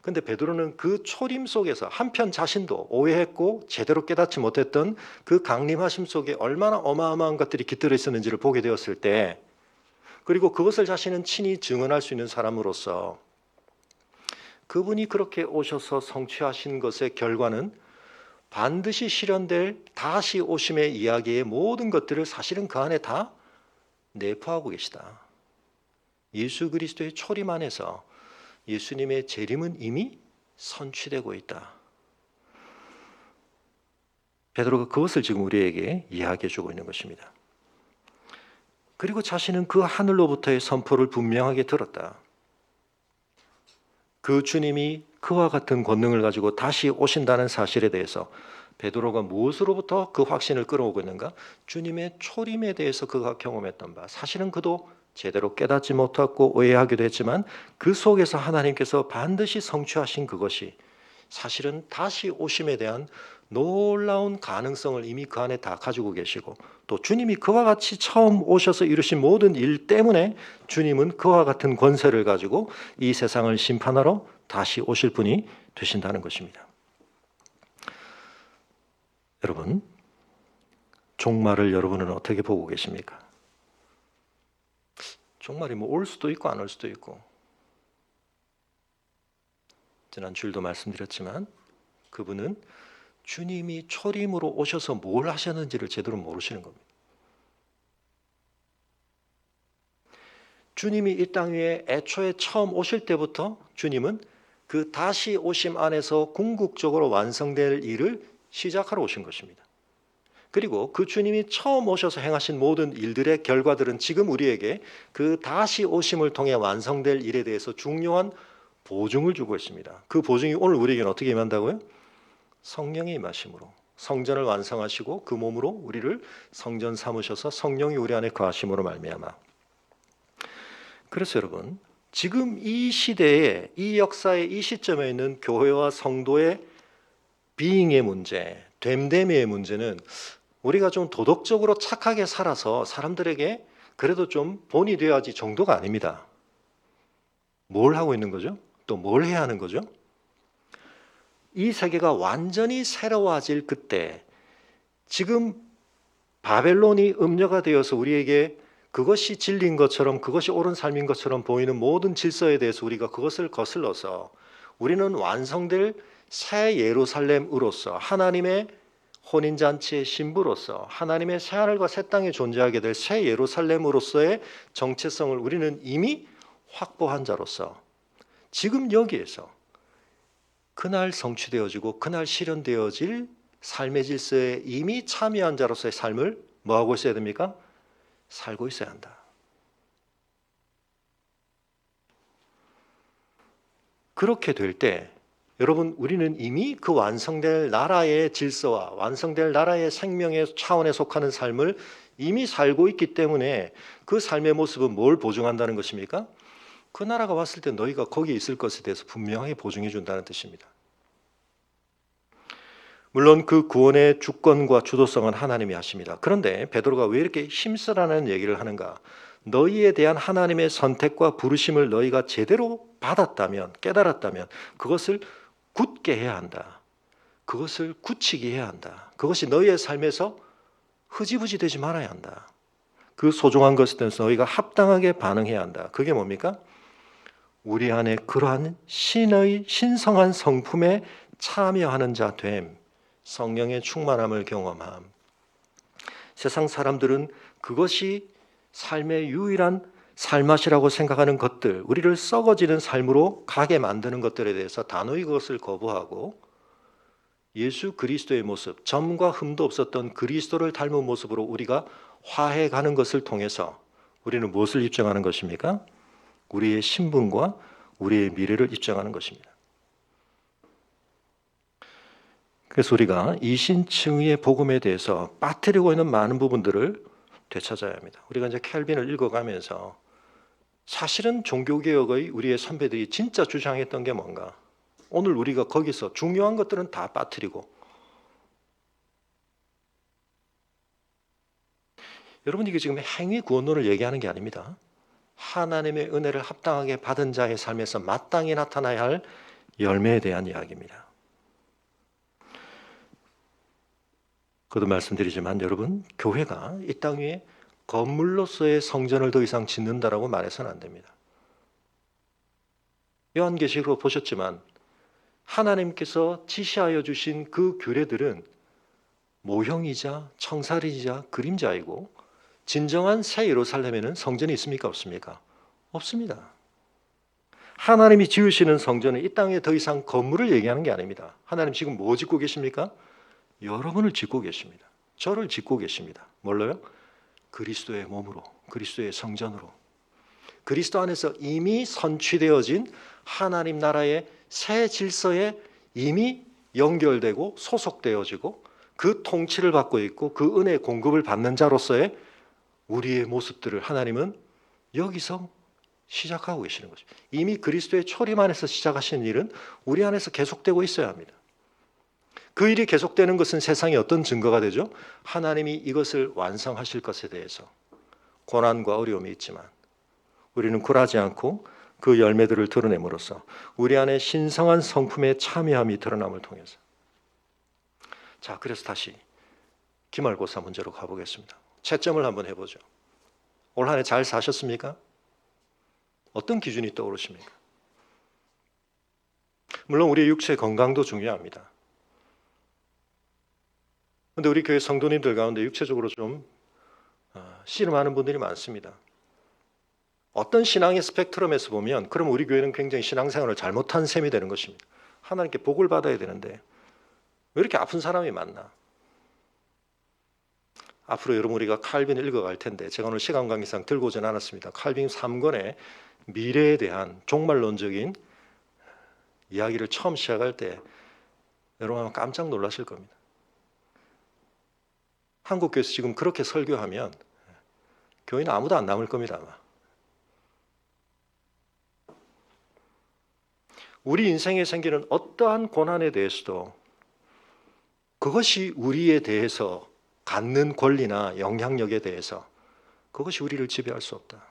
그런데 베드로는 그 초림 속에서 한편 자신도 오해했고 제대로 깨닫지 못했던 그 강림하심 속에 얼마나 어마어마한 것들이 깃들어 있었는지를 보게 되었을 때, 그리고 그것을 자신은 친히 증언할 수 있는 사람으로서 그분이 그렇게 오셔서 성취하신 것의 결과는 반드시 실현될 다시 오심의 이야기의 모든 것들을 사실은 그 안에 다 내포하고 계시다. 예수 그리스도의 초림 안에서 예수님의 재림은 이미 선취되고 있다. 베드로가 그것을 지금 우리에게 이야기해 주고 있는 것입니다. 그리고 자신은 그 하늘로부터의 선포를 분명하게 들었다. 그 주님이 그와 같은 권능을 가지고 다시 오신다는 사실에 대해서 베드로가 무엇으로부터 그 확신을 끌어오고 있는가? 주님의 초림에 대해서 그가 경험했던 바, 사실은 그도 제대로 깨닫지 못하고 오해하기도 했지만 그 속에서 하나님께서 반드시 성취하신 그것이 사실은 다시 오심에 대한 놀라운 가능성을 이미 그 안에 다 가지고 계시고, 또 주님이 그와 같이 처음 오셔서 이루신 모든 일 때문에 주님은 그와 같은 권세를 가지고 이 세상을 심판하러 다시 오실 분이 되신다는 것입니다. 여러분, 종말을 여러분은 어떻게 보고 계십니까? 종말이 뭐 올 수도 있고 안 올 수도 있고, 지난 주일도 말씀드렸지만 그분은 주님이 초림으로 오셔서 뭘 하셨는지를 제대로 모르시는 겁니다. 주님이 이 땅 위에 애초에 처음 오실 때부터 주님은 그 다시 오심 안에서 궁극적으로 완성될 일을 시작하러 오신 것입니다. 그리고 그 주님이 처음 오셔서 행하신 모든 일들의 결과들은 지금 우리에게 그 다시 오심을 통해 완성될 일에 대해서 중요한 보증을 주고 있습니다. 그 보증이 오늘 우리에게는 어떻게 임한다고요? 성령의 임하심으로, 성전을 완성하시고 그 몸으로 우리를 성전 삼으셔서 성령이 우리 안에 거하심으로 말미암아. 그래서 여러분, 지금 이 시대에, 이 역사의 이 시점에 있는 교회와 성도의 비잉의 문제, 됨됨이의 문제는 우리가 좀 도덕적으로 착하게 살아서 사람들에게 그래도 좀 본이 되어야지 정도가 아닙니다. 뭘 하고 있는 거죠? 또 뭘 해야 하는 거죠? 이 세계가 완전히 새로워질 그때, 지금 바벨론이 음녀가 되어서 우리에게 그것이 진리인 것처럼, 그것이 옳은 삶인 것처럼 보이는 모든 질서에 대해서 우리가 그것을 거슬러서 우리는 완성될 새 예루살렘으로서, 하나님의 혼인잔치의 신부로서, 하나님의 새하늘과 새 땅에 존재하게 될 새 예루살렘으로서의 정체성을 우리는 이미 확보한 자로서 지금 여기에서 그날 성취되어지고 그날 실현되어질 삶의 질서에 이미 참여한 자로서의 삶을 뭐하고 있어야 됩니까? 살고 있어야 한다. 그렇게 될 때 여러분, 우리는 이미 그 완성될 나라의 질서와 완성될 나라의 생명의 차원에 속하는 삶을 이미 살고 있기 때문에 그 삶의 모습은 뭘 보증한다는 것입니까? 그 나라가 왔을 때 너희가 거기에 있을 것에 대해서 분명하게 보증해 준다는 뜻입니다. 물론 그 구원의 주권과 주도성은 하나님이 하십니다. 그런데 베드로가 왜 이렇게 힘쓰라는 얘기를 하는가? 너희에 대한 하나님의 선택과 부르심을 너희가 제대로 받았다면, 깨달았다면 그것을 굳게 해야 한다. 그것을 굳히게 해야 한다. 그것이 너희의 삶에서 흐지부지 되지 말아야 한다. 그 소중한 것에 대해서 너희가 합당하게 반응해야 한다. 그게 뭡니까? 우리 안에 그러한 신의 신성한 성품에 참여하는 자 됨, 성령의 충만함을 경험함. 세상 사람들은 그것이 삶의 유일한 삶맛이라고 생각하는 것들, 우리를 썩어지는 삶으로 가게 만드는 것들에 대해서 단호히 그것을 거부하고 예수 그리스도의 모습, 점과 흠도 없었던 그리스도를 닮은 모습으로 우리가 화해가는 것을 통해서 우리는 무엇을 입증하는 것입니까? 우리의 신분과 우리의 미래를 입증하는 것입니다. 그래서 우리가 이신층의 복음에 대해서 빠뜨리고 있는 많은 부분들을 되찾아야 합니다. 우리가 이제 켈빈을 읽어가면서 사실은 종교개혁의 우리의 선배들이 진짜 주장했던 게 뭔가? 오늘 우리가 거기서 중요한 것들은 다 빠뜨리고, 여러분 이게 지금 행위 구원론을 얘기하는 게 아닙니다. 하나님의 은혜를 합당하게 받은 자의 삶에서 마땅히 나타나야 할 열매에 대한 이야기입니다. 그도 말씀드리지만 여러분, 교회가 이 땅 위에 건물로서의 성전을 더 이상 짓는다라고 말해서는 안 됩니다. 요한계시록으로 보셨지만 하나님께서 지시하여 주신 그 규례들은 모형이자 청사리이자 그림자이고, 진정한 새 예루살렘에는 성전이 있습니까? 없습니까? 없습니다. 하나님이 지으시는 성전은 이 땅에 더 이상 건물을 얘기하는 게 아닙니다. 하나님 지금 뭐 짓고 계십니까? 여러분을 짓고 계십니다. 저를 짓고 계십니다. 뭘로요? 그리스도의 몸으로, 그리스도의 성전으로. 그리스도 안에서 이미 선취되어진 하나님 나라의 새 질서에 이미 연결되고 소속되어지고 그 통치를 받고 있고 그 은혜의 공급을 받는 자로서의 우리의 모습들을 하나님은 여기서 시작하고 계시는 거죠. 이미 그리스도의 초림 안에서 시작하신 일은 우리 안에서 계속되고 있어야 합니다. 그 일이 계속되는 것은 세상에 어떤 증거가 되죠? 하나님이 이것을 완성하실 것에 대해서 고난과 어려움이 있지만 우리는 굴하지 않고 그 열매들을 드러냄으로써 우리 안에 신성한 성품의 참여함이 드러남을 통해서. 자, 그래서 다시 기말고사 문제로 가보겠습니다. 채점을 한번 해보죠. 올 한 해 잘 사셨습니까? 어떤 기준이 떠오르십니까? 물론 우리의 육체 건강도 중요합니다. 그런데 우리 교회 성도님들 가운데 육체적으로 좀 씨름하는 분들이 많습니다. 어떤 신앙의 스펙트럼에서 보면 그럼 우리 교회는 굉장히 신앙생활을 잘못한 셈이 되는 것입니다. 하나님께 복을 받아야 되는데 왜 이렇게 아픈 사람이 많나? 앞으로 여러분 우리가 칼빈을 읽어갈 텐데 제가 오늘 시간 관계상 들고 오진 않았습니다. 칼빈 3권의 미래에 대한 종말론적인 이야기를 처음 시작할 때 여러분 아마 깜짝 놀라실 겁니다. 한국교회에서 지금 그렇게 설교하면 교회는 아무도 안 남을 겁니다, 아마. 우리 인생에 생기는 어떠한 고난에 대해서도 그것이 우리에 대해서 갖는 권리나 영향력에 대해서 그것이 우리를 지배할 수 없다.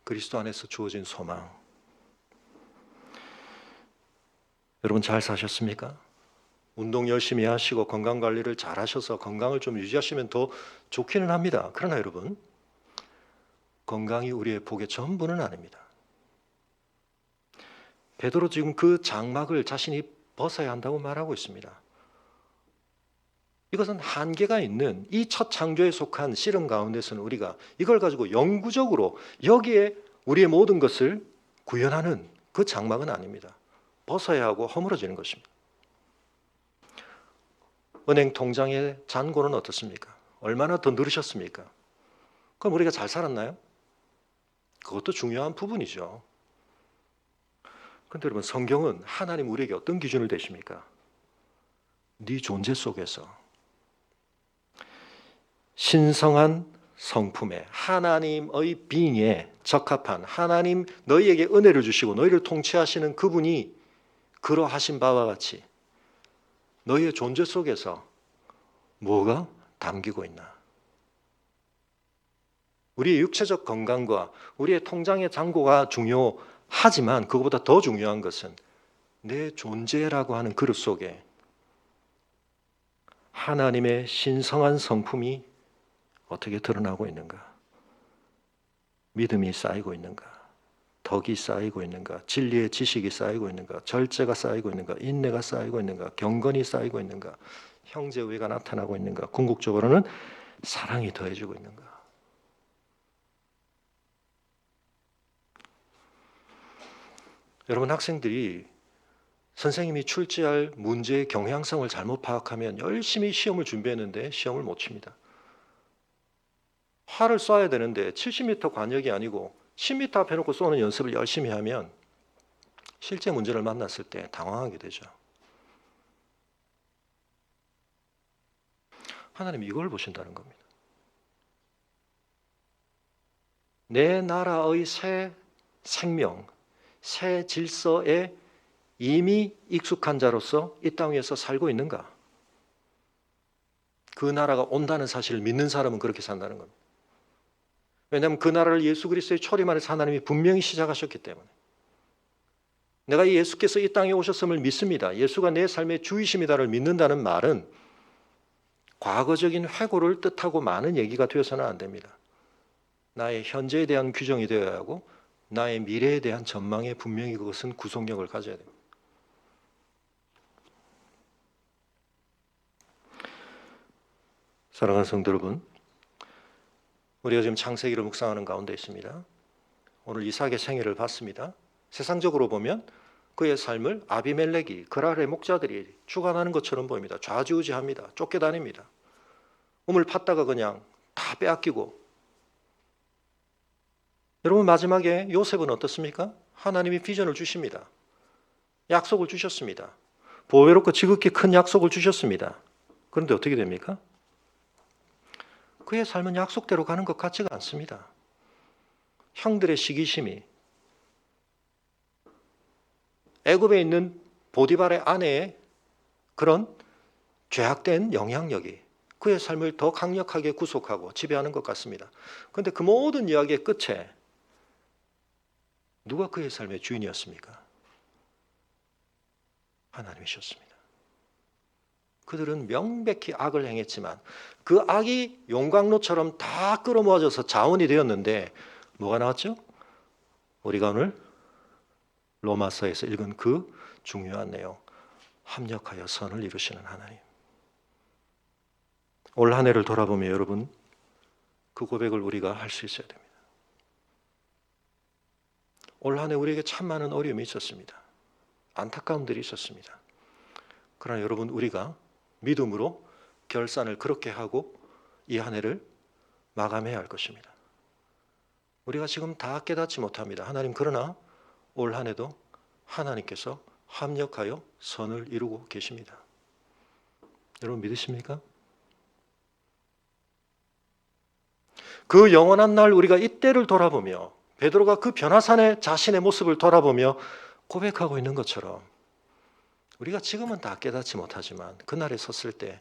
그리스도 안에서 주어진 소망. 여러분 잘 사셨습니까? 운동 열심히 하시고 건강관리를 잘 하셔서 건강을 좀 유지하시면 더 좋기는 합니다. 그러나 여러분, 건강이 우리의 복의 전부는 아닙니다. 베드로 지금 그 장막을 자신이 벗어야 한다고 말하고 있습니다. 이것은 한계가 있는 이 첫 창조에 속한 씨름 가운데서는 우리가 이걸 가지고 영구적으로 여기에 우리의 모든 것을 구현하는 그 장막은 아닙니다. 벗어야 하고 허물어지는 것입니다. 은행 통장의 잔고는 어떻습니까? 얼마나 더 늘으셨습니까? 그럼 우리가 잘 살았나요? 그것도 중요한 부분이죠. 그런데 여러분, 성경은 하나님 우리에게 어떤 기준을 대십니까? 네 존재 속에서 신성한 성품에 하나님의 빙에 적합한 하나님 너희에게 은혜를 주시고 너희를 통치하시는 그분이 그러하신 바와 같이 너희의 존재 속에서 뭐가 담기고 있나? 우리의 육체적 건강과 우리의 통장의 잔고가 중요하지만 그것보다 더 중요한 것은 내 존재라고 하는 그릇 속에 하나님의 신성한 성품이 어떻게 드러나고 있는가? 믿음이 쌓이고 있는가? 덕이 쌓이고 있는가? 진리의 지식이 쌓이고 있는가? 절제가 쌓이고 있는가? 인내가 쌓이고 있는가? 경건이 쌓이고 있는가? 형제의가 나타나고 있는가? 궁극적으로는 사랑이 더해지고 있는가? 여러분, 학생들이 선생님이 출제할 문제의 경향성을 잘못 파악하면 열심히 시험을 준비했는데 시험을 못 칩니다. 활을 쏴야 되는데 70m 관역이 아니고 10m 앞에 놓고 쏘는 연습을 열심히 하면 실제 문제를 만났을 때 당황하게 되죠. 하나님 이걸 보신다는 겁니다. 내 나라의 새 생명, 새 질서에 이미 익숙한 자로서 이 땅 위에서 살고 있는가? 그 나라가 온다는 사실을 믿는 사람은 그렇게 산다는 겁니다. 왜냐하면 그 나라를 예수 그리스도의 초림 안에서 하나님이 분명히 시작하셨기 때문에 내가 예수께서 이 땅에 오셨음을 믿습니다. 예수가 내 삶의 주이심이다를 믿는다는 말은 과거적인 회고를 뜻하고 많은 얘기가 되어서는 안 됩니다. 나의 현재에 대한 규정이 되어야 하고 나의 미래에 대한 전망에 분명히 그것은 구속력을 가져야 됩니다. 사랑하는 성도 여러분, 우리가 지금 창세기를 묵상하는 가운데 있습니다. 오늘 이삭의 생애를 봤습니다. 세상적으로 보면 그의 삶을 아비멜렉이 그랄의 목자들이 주관하는 것처럼 보입니다. 좌지우지합니다. 쫓겨다닙니다. 우물 팠다가 그냥 다 빼앗기고. 여러분, 마지막에 요셉은 어떻습니까? 하나님이 비전을 주십니다. 약속을 주셨습니다. 보배롭고 지극히 큰 약속을 주셨습니다. 그런데 어떻게 됩니까? 그의 삶은 약속대로 가는 것 같지가 않습니다. 형들의 시기심이, 애굽에 있는 보디발의 아내의 그런 죄악된 영향력이 그의 삶을 더 강력하게 구속하고 지배하는 것 같습니다. 그런데 그 모든 이야기의 끝에 누가 그의 삶의 주인이었습니까? 하나님이셨습니다. 그들은 명백히 악을 행했지만 그 악이 용광로처럼 다 끌어모아져서 자원이 되었는데 뭐가 나왔죠? 우리가 오늘 로마서에서 읽은 그 중요한 내용, 합력하여 선을 이루시는 하나님. 올 한 해를 돌아보며 여러분, 그 고백을 우리가 할 수 있어야 됩니다. 올 한 해 우리에게 참 많은 어려움이 있었습니다. 안타까움들이 있었습니다. 그러나 여러분, 우리가 믿음으로 결산을 그렇게 하고 이 한 해를 마감해야 할 것입니다. 우리가 지금 다 깨닫지 못합니다. 하나님, 그러나 올 한 해도 하나님께서 합력하여 선을 이루고 계십니다. 여러분 믿으십니까? 그 영원한 날 우리가 이때를 돌아보며 베드로가 그 변화산의 자신의 모습을 돌아보며 고백하고 있는 것처럼 우리가 지금은 다 깨닫지 못하지만 그날에 섰을 때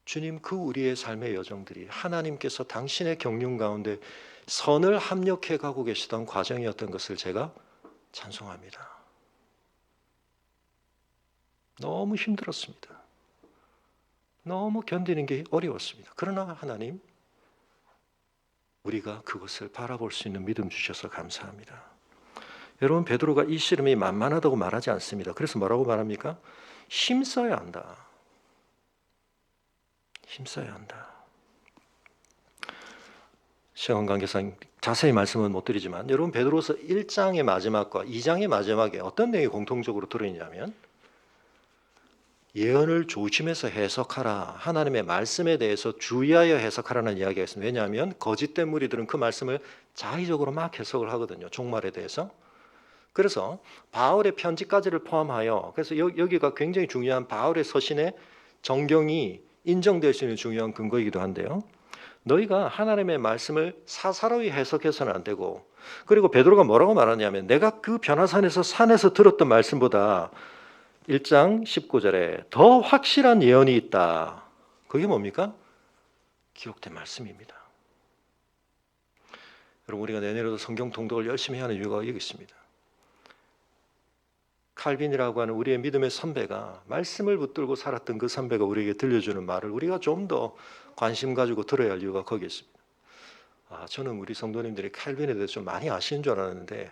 주님, 그 우리의 삶의 여정들이 하나님께서 당신의 경륜 가운데 선을 합력해 가고 계시던 과정이었던 것을 제가 찬송합니다. 너무 힘들었습니다. 너무 견디는 게 어려웠습니다. 그러나 하나님, 우리가 그것을 바라볼 수 있는 믿음 주셔서 감사합니다. 여러분, 베드로가 이 씨름이 만만하다고 말하지 않습니다. 그래서 뭐라고 말합니까? 힘써야 한다. 힘써야 한다. 시간 관계상 자세히 말씀은 못 드리지만 여러분, 베드로서 1장의 마지막과 2장의 마지막에 어떤 내용이 공통적으로 들어있냐면 예언을 조심해서 해석하라, 하나님의 말씀에 대해서 주의하여 해석하라는 이야기가 있습니다. 왜냐하면 거짓된 무리들은 그 말씀을 자의적으로 막 해석을 하거든요. 종말에 대해서. 그래서 바울의 편지까지를 포함하여, 그래서 여기가 굉장히 중요한 바울의 서신의 정경이 인정될 수 있는 중요한 근거이기도 한데요. 너희가 하나님의 말씀을 사사로이 해석해서는 안 되고, 그리고 베드로가 뭐라고 말하냐면 내가 그 변화산에서 산에서 들었던 말씀보다 1장 19절에 더 확실한 예언이 있다. 그게 뭡니까? 기록된 말씀입니다. 여러분, 우리가 내년에도 성경 통독을 열심히 하는 이유가 여기 있습니다. 칼빈이라고 하는 우리의 믿음의 선배가 말씀을 붙들고 살았던 그 선배가 우리에게 들려주는 말을 우리가 좀 더 관심 가지고 들어야 할 이유가 거기 있습니다. 저는 우리 성도님들이 칼빈에 대해서 좀 많이 아시는 줄 알았는데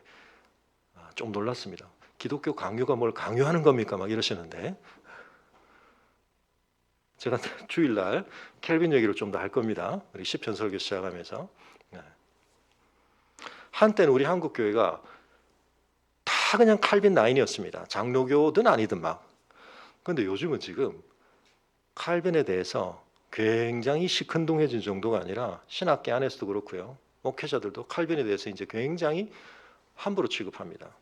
좀 놀랐습니다. 기독교 강요가 뭘 강요하는 겁니까? 막 이러시는데 제가 주일날 캘빈 얘기를 좀 더 할 겁니다. 우리 시편 설교 시작하면서. 한때는 우리 한국 교회가 다 그냥 칼빈 라인이었습니다. 장로교든 아니든 막. 그런데 요즘은 지금 칼빈에 대해서 굉장히 시큰둥해진 정도가 아니라 신학계 안에서도 그렇고요. 목회자들도 칼빈에 대해서 이제 굉장히 함부로 취급합니다.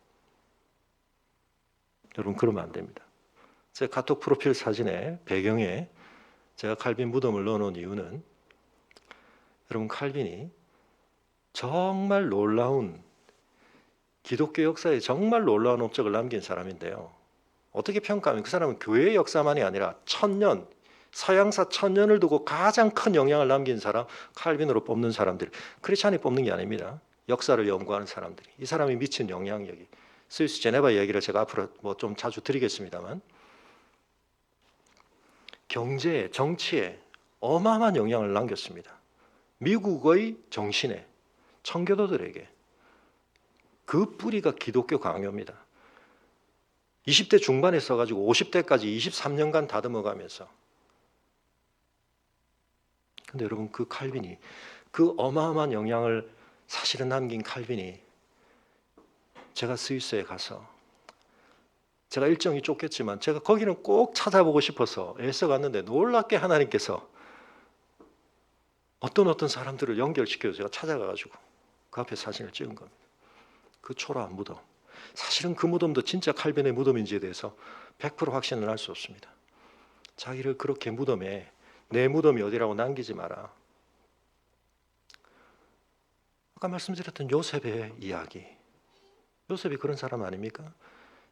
여러분, 그러면 안 됩니다. 제 카톡 프로필 사진에 배경에 제가 칼빈 무덤을 넣어놓은 이유는 여러분, 칼빈이 정말 놀라운 기독교 역사에 정말 놀라운 업적을 남긴 사람인데요. 어떻게 평가하면 그 사람은 교회의 역사만이 아니라 천년, 서양사 천년을 두고 가장 큰 영향을 남긴 사람, 칼빈으로 뽑는 사람들, 크리스찬이 뽑는 게 아닙니다. 역사를 연구하는 사람들이, 이 사람이 미친 영향력이, 스위스 제네바 얘기를 제가 앞으로 뭐 좀 자주 드리겠습니다만, 경제에, 정치에 어마어마한 영향을 남겼습니다. 미국의 정신에, 청교도들에게. 그 뿌리가 기독교 강요입니다. 20대 중반에 써가지고 50대까지 23년간 다듬어가면서. 근데 여러분, 그 칼빈이, 그 어마어마한 영향을 사실은 남긴 칼빈이, 제가 스위스에 가서 제가 일정이 쫓겼지만 제가 거기는 꼭 찾아보고 싶어서 애써 갔는데 놀랍게 하나님께서 어떤 사람들을 연결시켜서 제가 찾아가가지고 그 앞에 사진을 찍은 겁니다. 그 초라한 무덤. 사실은 그 무덤도 진짜 칼빈의 무덤인지에 대해서 100% 확신을 할 수 없습니다. 자기를 그렇게 무덤에 내 무덤이 어디라고 남기지 마라. 아까 말씀드렸던 요셉의 이야기. 요셉이 그런 사람 아닙니까?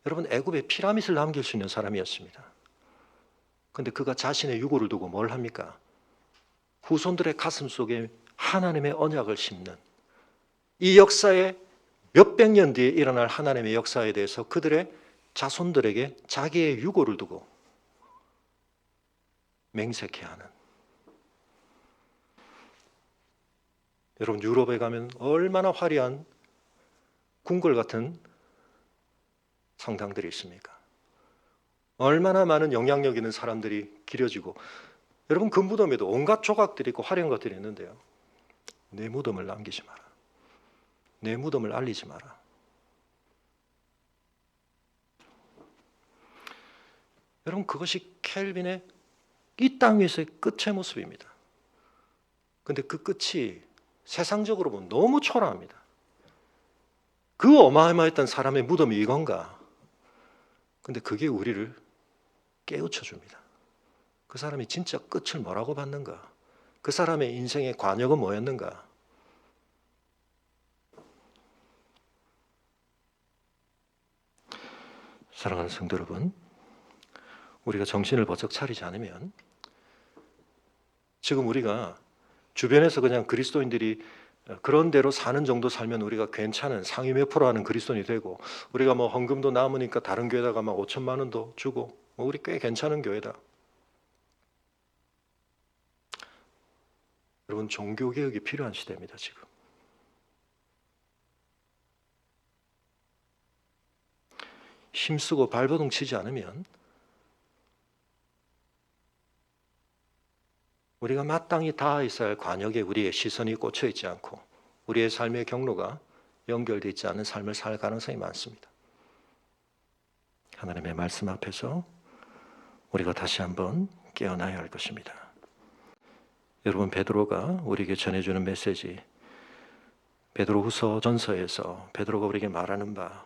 여러분, 애굽에 피라밋을 남길 수 있는 사람이었습니다. 그런데 그가 자신의 유고를 두고 뭘 합니까? 후손들의 가슴 속에 하나님의 언약을 심는, 이 역사에 몇백 년 뒤에 일어날 하나님의 역사에 대해서 그들의 자손들에게 자기의 유고를 두고 맹세케 하는. 여러분, 유럽에 가면 얼마나 화려한 궁궐 같은 성당들이 있습니까? 얼마나 많은 영향력 있는 사람들이 기려지고, 여러분, 그 무덤에도 온갖 조각들이 있고 화려한 것들이 있는데요. 내 무덤을 남기지 마라. 내 무덤을 알리지 마라. 여러분, 그것이 켈빈의 이 땅 위에서의 끝의 모습입니다. 그런데 그 끝이 세상적으로 보면 너무 초라합니다. 그 어마어마했던 사람의 무덤이 이건가? 근데 그게 우리를 깨우쳐 줍니다. 그 사람이 진짜 끝을 뭐라고 받는가? 그 사람의 인생의 관역은 뭐였는가? 사랑하는 성도 여러분, 우리가 정신을 번쩍 차리지 않으면 지금 우리가 주변에서 그냥 그리스도인들이 그런 대로 사는 정도 살면 우리가 괜찮은 상위 몇 프로 하는 그리스도인이 되고, 우리가 뭐 헌금도 남으니까 다른 교회다가 막 5천만 원도 주고 뭐 우리 꽤 괜찮은 교회다. 여러분, 종교개혁이 필요한 시대입니다. 지금 힘쓰고 발버둥 치지 않으면 우리가 마땅히 닿아 있어야 할 관역에 우리의 시선이 꽂혀 있지 않고 우리의 삶의 경로가 연결되어 있지 않은 삶을 살 가능성이 많습니다. 하나님의 말씀 앞에서 우리가 다시 한번 깨어나야 할 것입니다. 여러분, 베드로가 우리에게 전해주는 메시지, 베드로후서 전서에서 베드로가 우리에게 말하는 바,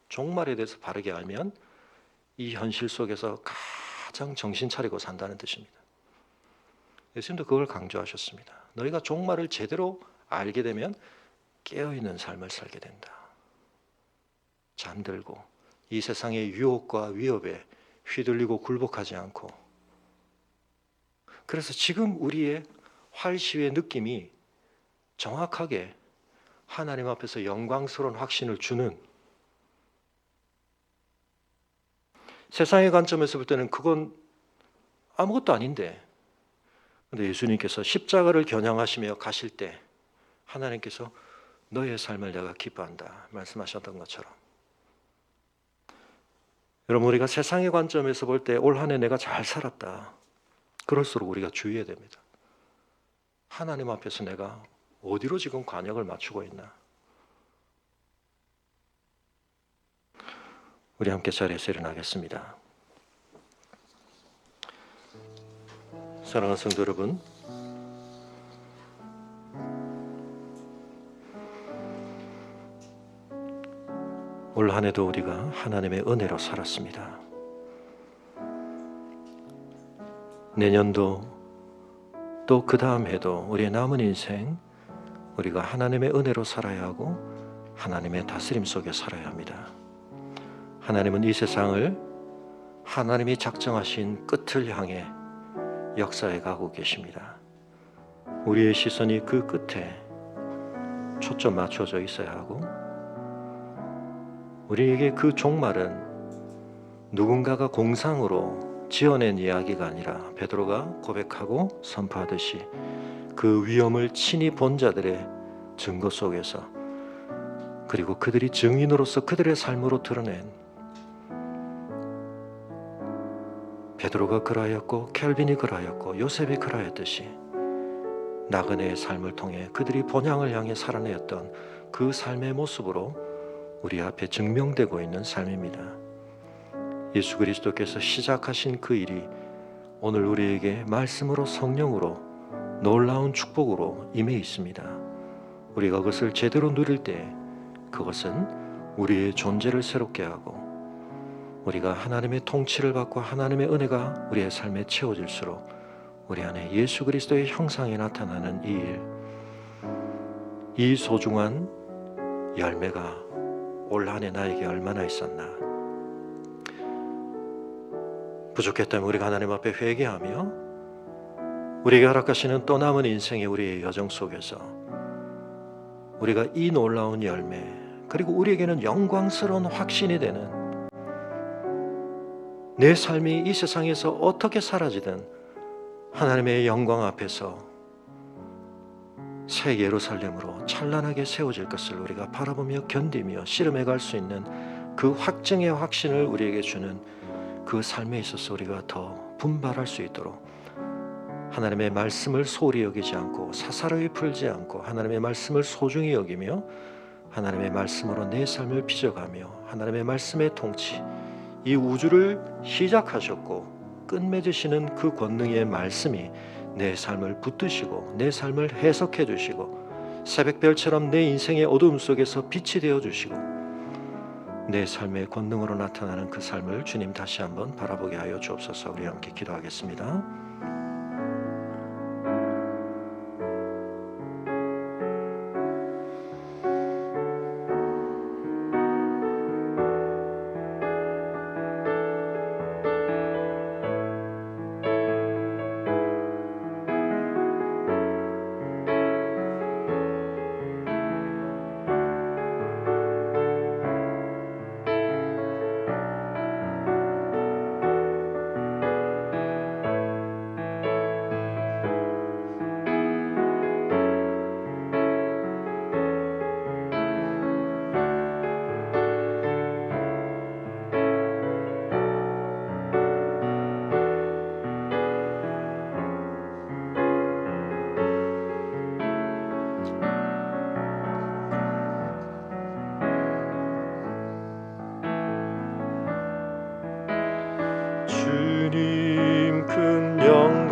종말에 대해서 바르게 알면 이 현실 속에서 가장 정신 차리고 산다는 뜻입니다. 예수님도 그걸 강조하셨습니다. 너희가 종말을 제대로 알게 되면 깨어있는 삶을 살게 된다. 잠들고 이 세상의 유혹과 위협에 휘둘리고 굴복하지 않고. 그래서 지금 우리의 활시위의 느낌이 정확하게 하나님 앞에서 영광스러운 확신을 주는, 세상의 관점에서 볼 때는 그건 아무것도 아닌데, 그런데 예수님께서 십자가를 겨냥하시며 가실 때 하나님께서 너의 삶을 내가 기뻐한다 말씀하셨던 것처럼, 여러분, 우리가 세상의 관점에서 볼 때 올 한 해 내가 잘 살았다, 그럴수록 우리가 주의해야 됩니다. 하나님 앞에서 내가 어디로 지금 관역을 맞추고 있나? 우리 함께 자리에서 일어나겠습니다. 사랑하는 성도 여러분, 올 한 해도 우리가 하나님의 은혜로 살았습니다. 내년도 또 그 다음 해도 우리의 남은 인생 우리가 하나님의 은혜로 살아야 하고 하나님의 다스림 속에 살아야 합니다. 하나님은 이 세상을 하나님이 작정하신 끝을 향해 역사해 가고 계십니다. 우리의 시선이 그 끝에 초점 맞춰져 있어야 하고, 우리에게 그 종말은 누군가가 공상으로 지어낸 이야기가 아니라 베드로가 고백하고 선포하듯이 그 위험을 친히 본 자들의 증거 속에서, 그리고 그들이 증인으로서 그들의 삶으로 드러낸, 베드로가 그러하였고 켈빈이 그러하였고 요셉이 그러하였듯이 나그네의 삶을 통해 그들이 본향을 향해 살아내었던 그 삶의 모습으로 우리 앞에 증명되고 있는 삶입니다. 예수 그리스도께서 시작하신 그 일이 오늘 우리에게 말씀으로 성령으로 놀라운 축복으로 임해 있습니다. 우리가 그것을 제대로 누릴 때 그것은 우리의 존재를 새롭게 하고, 우리가 하나님의 통치를 받고 하나님의 은혜가 우리의 삶에 채워질수록 우리 안에 예수 그리스도의 형상이 나타나는 이 일, 이 소중한 열매가 올 한 해 나에게 얼마나 있었나. 부족했다면 우리가 하나님 앞에 회개하며 우리에게 허락하시는 또 남은 인생의 우리의 여정 속에서 우리가 이 놀라운 열매, 그리고 우리에게는 영광스러운 확신이 되는, 내 삶이 이 세상에서 어떻게 사라지든 하나님의 영광 앞에서 새 예루살렘으로 찬란하게 세워질 것을 우리가 바라보며 견디며 씨름해 갈 수 있는 그 확증의 확신을 우리에게 주는 그 삶에 있어서 우리가 더 분발할 수 있도록, 하나님의 말씀을 소홀히 여기지 않고 사사로이 풀지 않고 하나님의 말씀을 소중히 여기며 하나님의 말씀으로 내 삶을 빚어가며 하나님의 말씀의 통치, 이 우주를 시작하셨고 끝맺으시는 그 권능의 말씀이 내 삶을 붙드시고 내 삶을 해석해 주시고 새벽별처럼 내 인생의 어두움 속에서 빛이 되어 주시고 내 삶의 권능으로 나타나는 그 삶을 주님 다시 한번 바라보게 하여 주옵소서. 우리 함께 기도하겠습니다.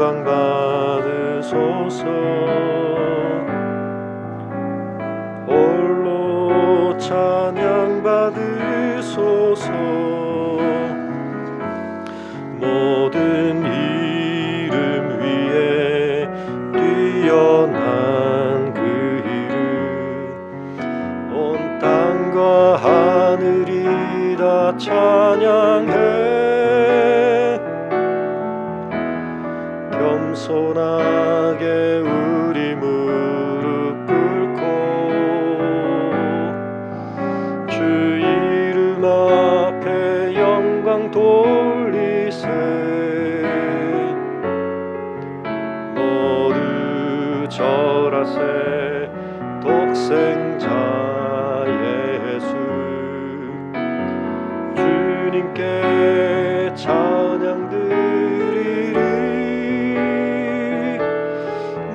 영광 받으소서. 홀로 찬양 받으소서. 모든 이름 위에 뛰어난 그 이름, 온 땅과 하늘이 다 찬양해. 겸손하게 우리 무릎 꿇고 주 이름 앞에 영광 돌리세. 모두 절하세. 독생자 예수 주님께 찬양 드리리.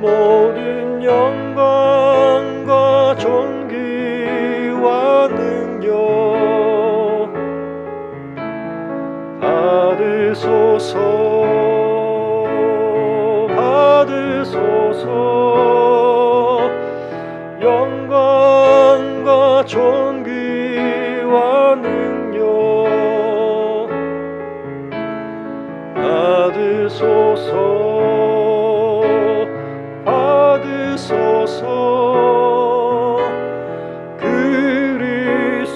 모든 영광과 존귀와 능력 받으소서. 받으소서. 영광과 존귀와 능력 받으소서. 받으소서. 그리스도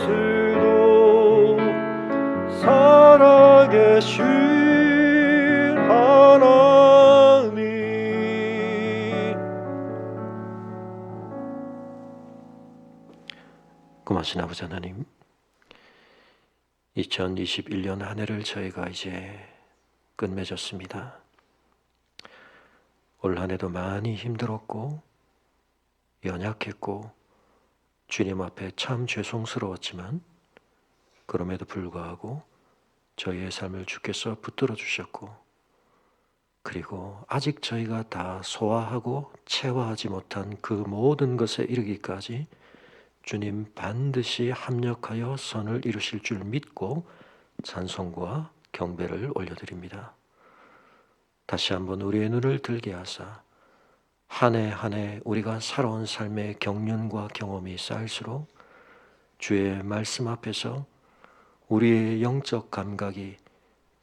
살아계신 하나님. 고마신 아버지 하나님, 2021년 한 해를 저희가 이제 끝맺었습니다. 올 한 해도 많이 힘들었고 연약했고 주님 앞에 참 죄송스러웠지만 그럼에도 불구하고 저희의 삶을 주께서 붙들어 주셨고, 그리고 아직 저희가 다 소화하고 체화하지 못한 그 모든 것에 이르기까지 주님 반드시 합력하여 선을 이루실 줄 믿고 찬송과 경배를 올려드립니다. 다시 한번 우리의 눈을 들게 하사 한 해 한 해 우리가 살아온 삶의 경륜과 경험이 쌓일수록 주의 말씀 앞에서 우리의 영적 감각이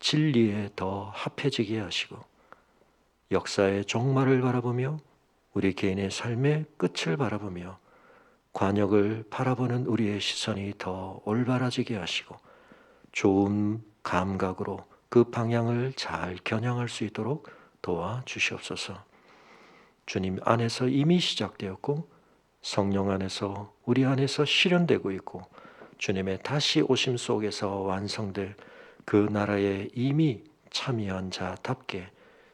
진리에 더 합해지게 하시고, 역사의 종말을 바라보며 우리 개인의 삶의 끝을 바라보며 관역을 바라보는 우리의 시선이 더 올바라지게 하시고 좋은 감각으로 그 방향을 잘 겨냥할 수 있도록 도와주시옵소서. 주님 안에서 이미 시작되었고 성령 안에서 우리 안에서 실현되고 있고 주님의 다시 오심 속에서 완성될 그 나라에 이미 참여한 자답게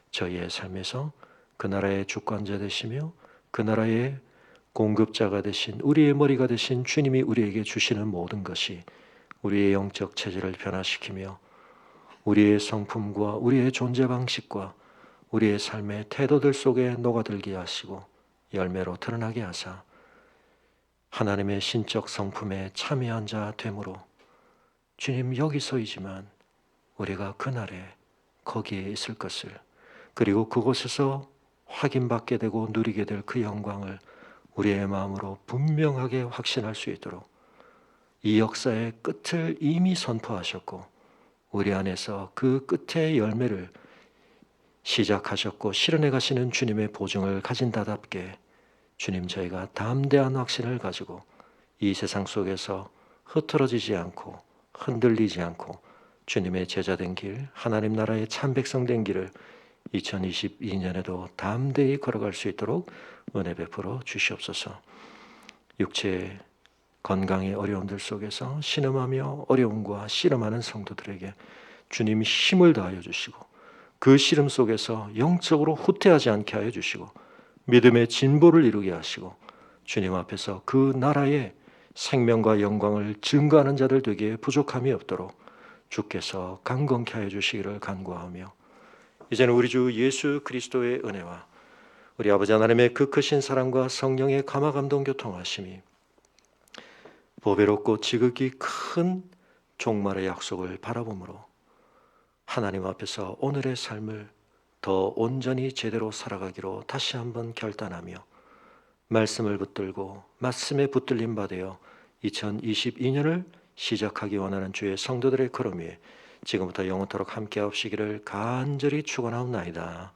저희의 삶에서 그 나라의 주권자 되시며 그 나라의 공급자가 되신 우리의 머리가 되신 주님이 우리에게 주시는 모든 것이 우리의 영적 체질을 변화시키며 우리의 성품과 우리의 존재 방식과 우리의 삶의 태도들 속에 녹아들게 하시고 열매로 드러나게 하사 하나님의 신적 성품에 참여한 자 되므로 주님 여기서이지만 우리가 그날에 거기에 있을 것을, 그리고 그곳에서 확인받게 되고 누리게 될 그 영광을 우리의 마음으로 분명하게 확신할 수 있도록 이 역사의 끝을 이미 선포하셨고 우리 안에서 그 끝의 열매를 시작하셨고 실현해 가시는 주님의 보증을 가진다답게 주님, 저희가 담대한 확신을 가지고 이 세상 속에서 흐트러지지 않고 흔들리지 않고 주님의 제자된 길, 하나님 나라의 참 백성 된 길을 2022년에도 담대히 걸어갈 수 있도록 은혜 베풀어 주시옵소서. 육체의 건강의 어려움들 속에서 신음하며 어려움과 씨름하는 성도들에게 주님 힘을 다하여 주시고 그 씨름 속에서 영적으로 후퇴하지 않게 하여 주시고 믿음의 진보를 이루게 하시고 주님 앞에서 그 나라의 생명과 영광을 증거하는 자들 되기에 부족함이 없도록 주께서 강건케 하여 주시기를 간구하며, 이제는 우리 주 예수 그리스도의 은혜와 우리 아버지 하나님의 그 크신 사랑과 성령의 감화 감동 교통하심이 보배롭고 지극히 큰 종말의 약속을 바라보므로 하나님 앞에서 오늘의 삶을 더 온전히 제대로 살아가기로 다시 한번 결단하며 말씀을 붙들고 말씀에 붙들림 받아 2022년을 시작하기 원하는 주의 성도들의 걸음 위에 지금부터 영원토록 함께 하시기를 간절히 축원하옵나이다.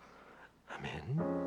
아멘.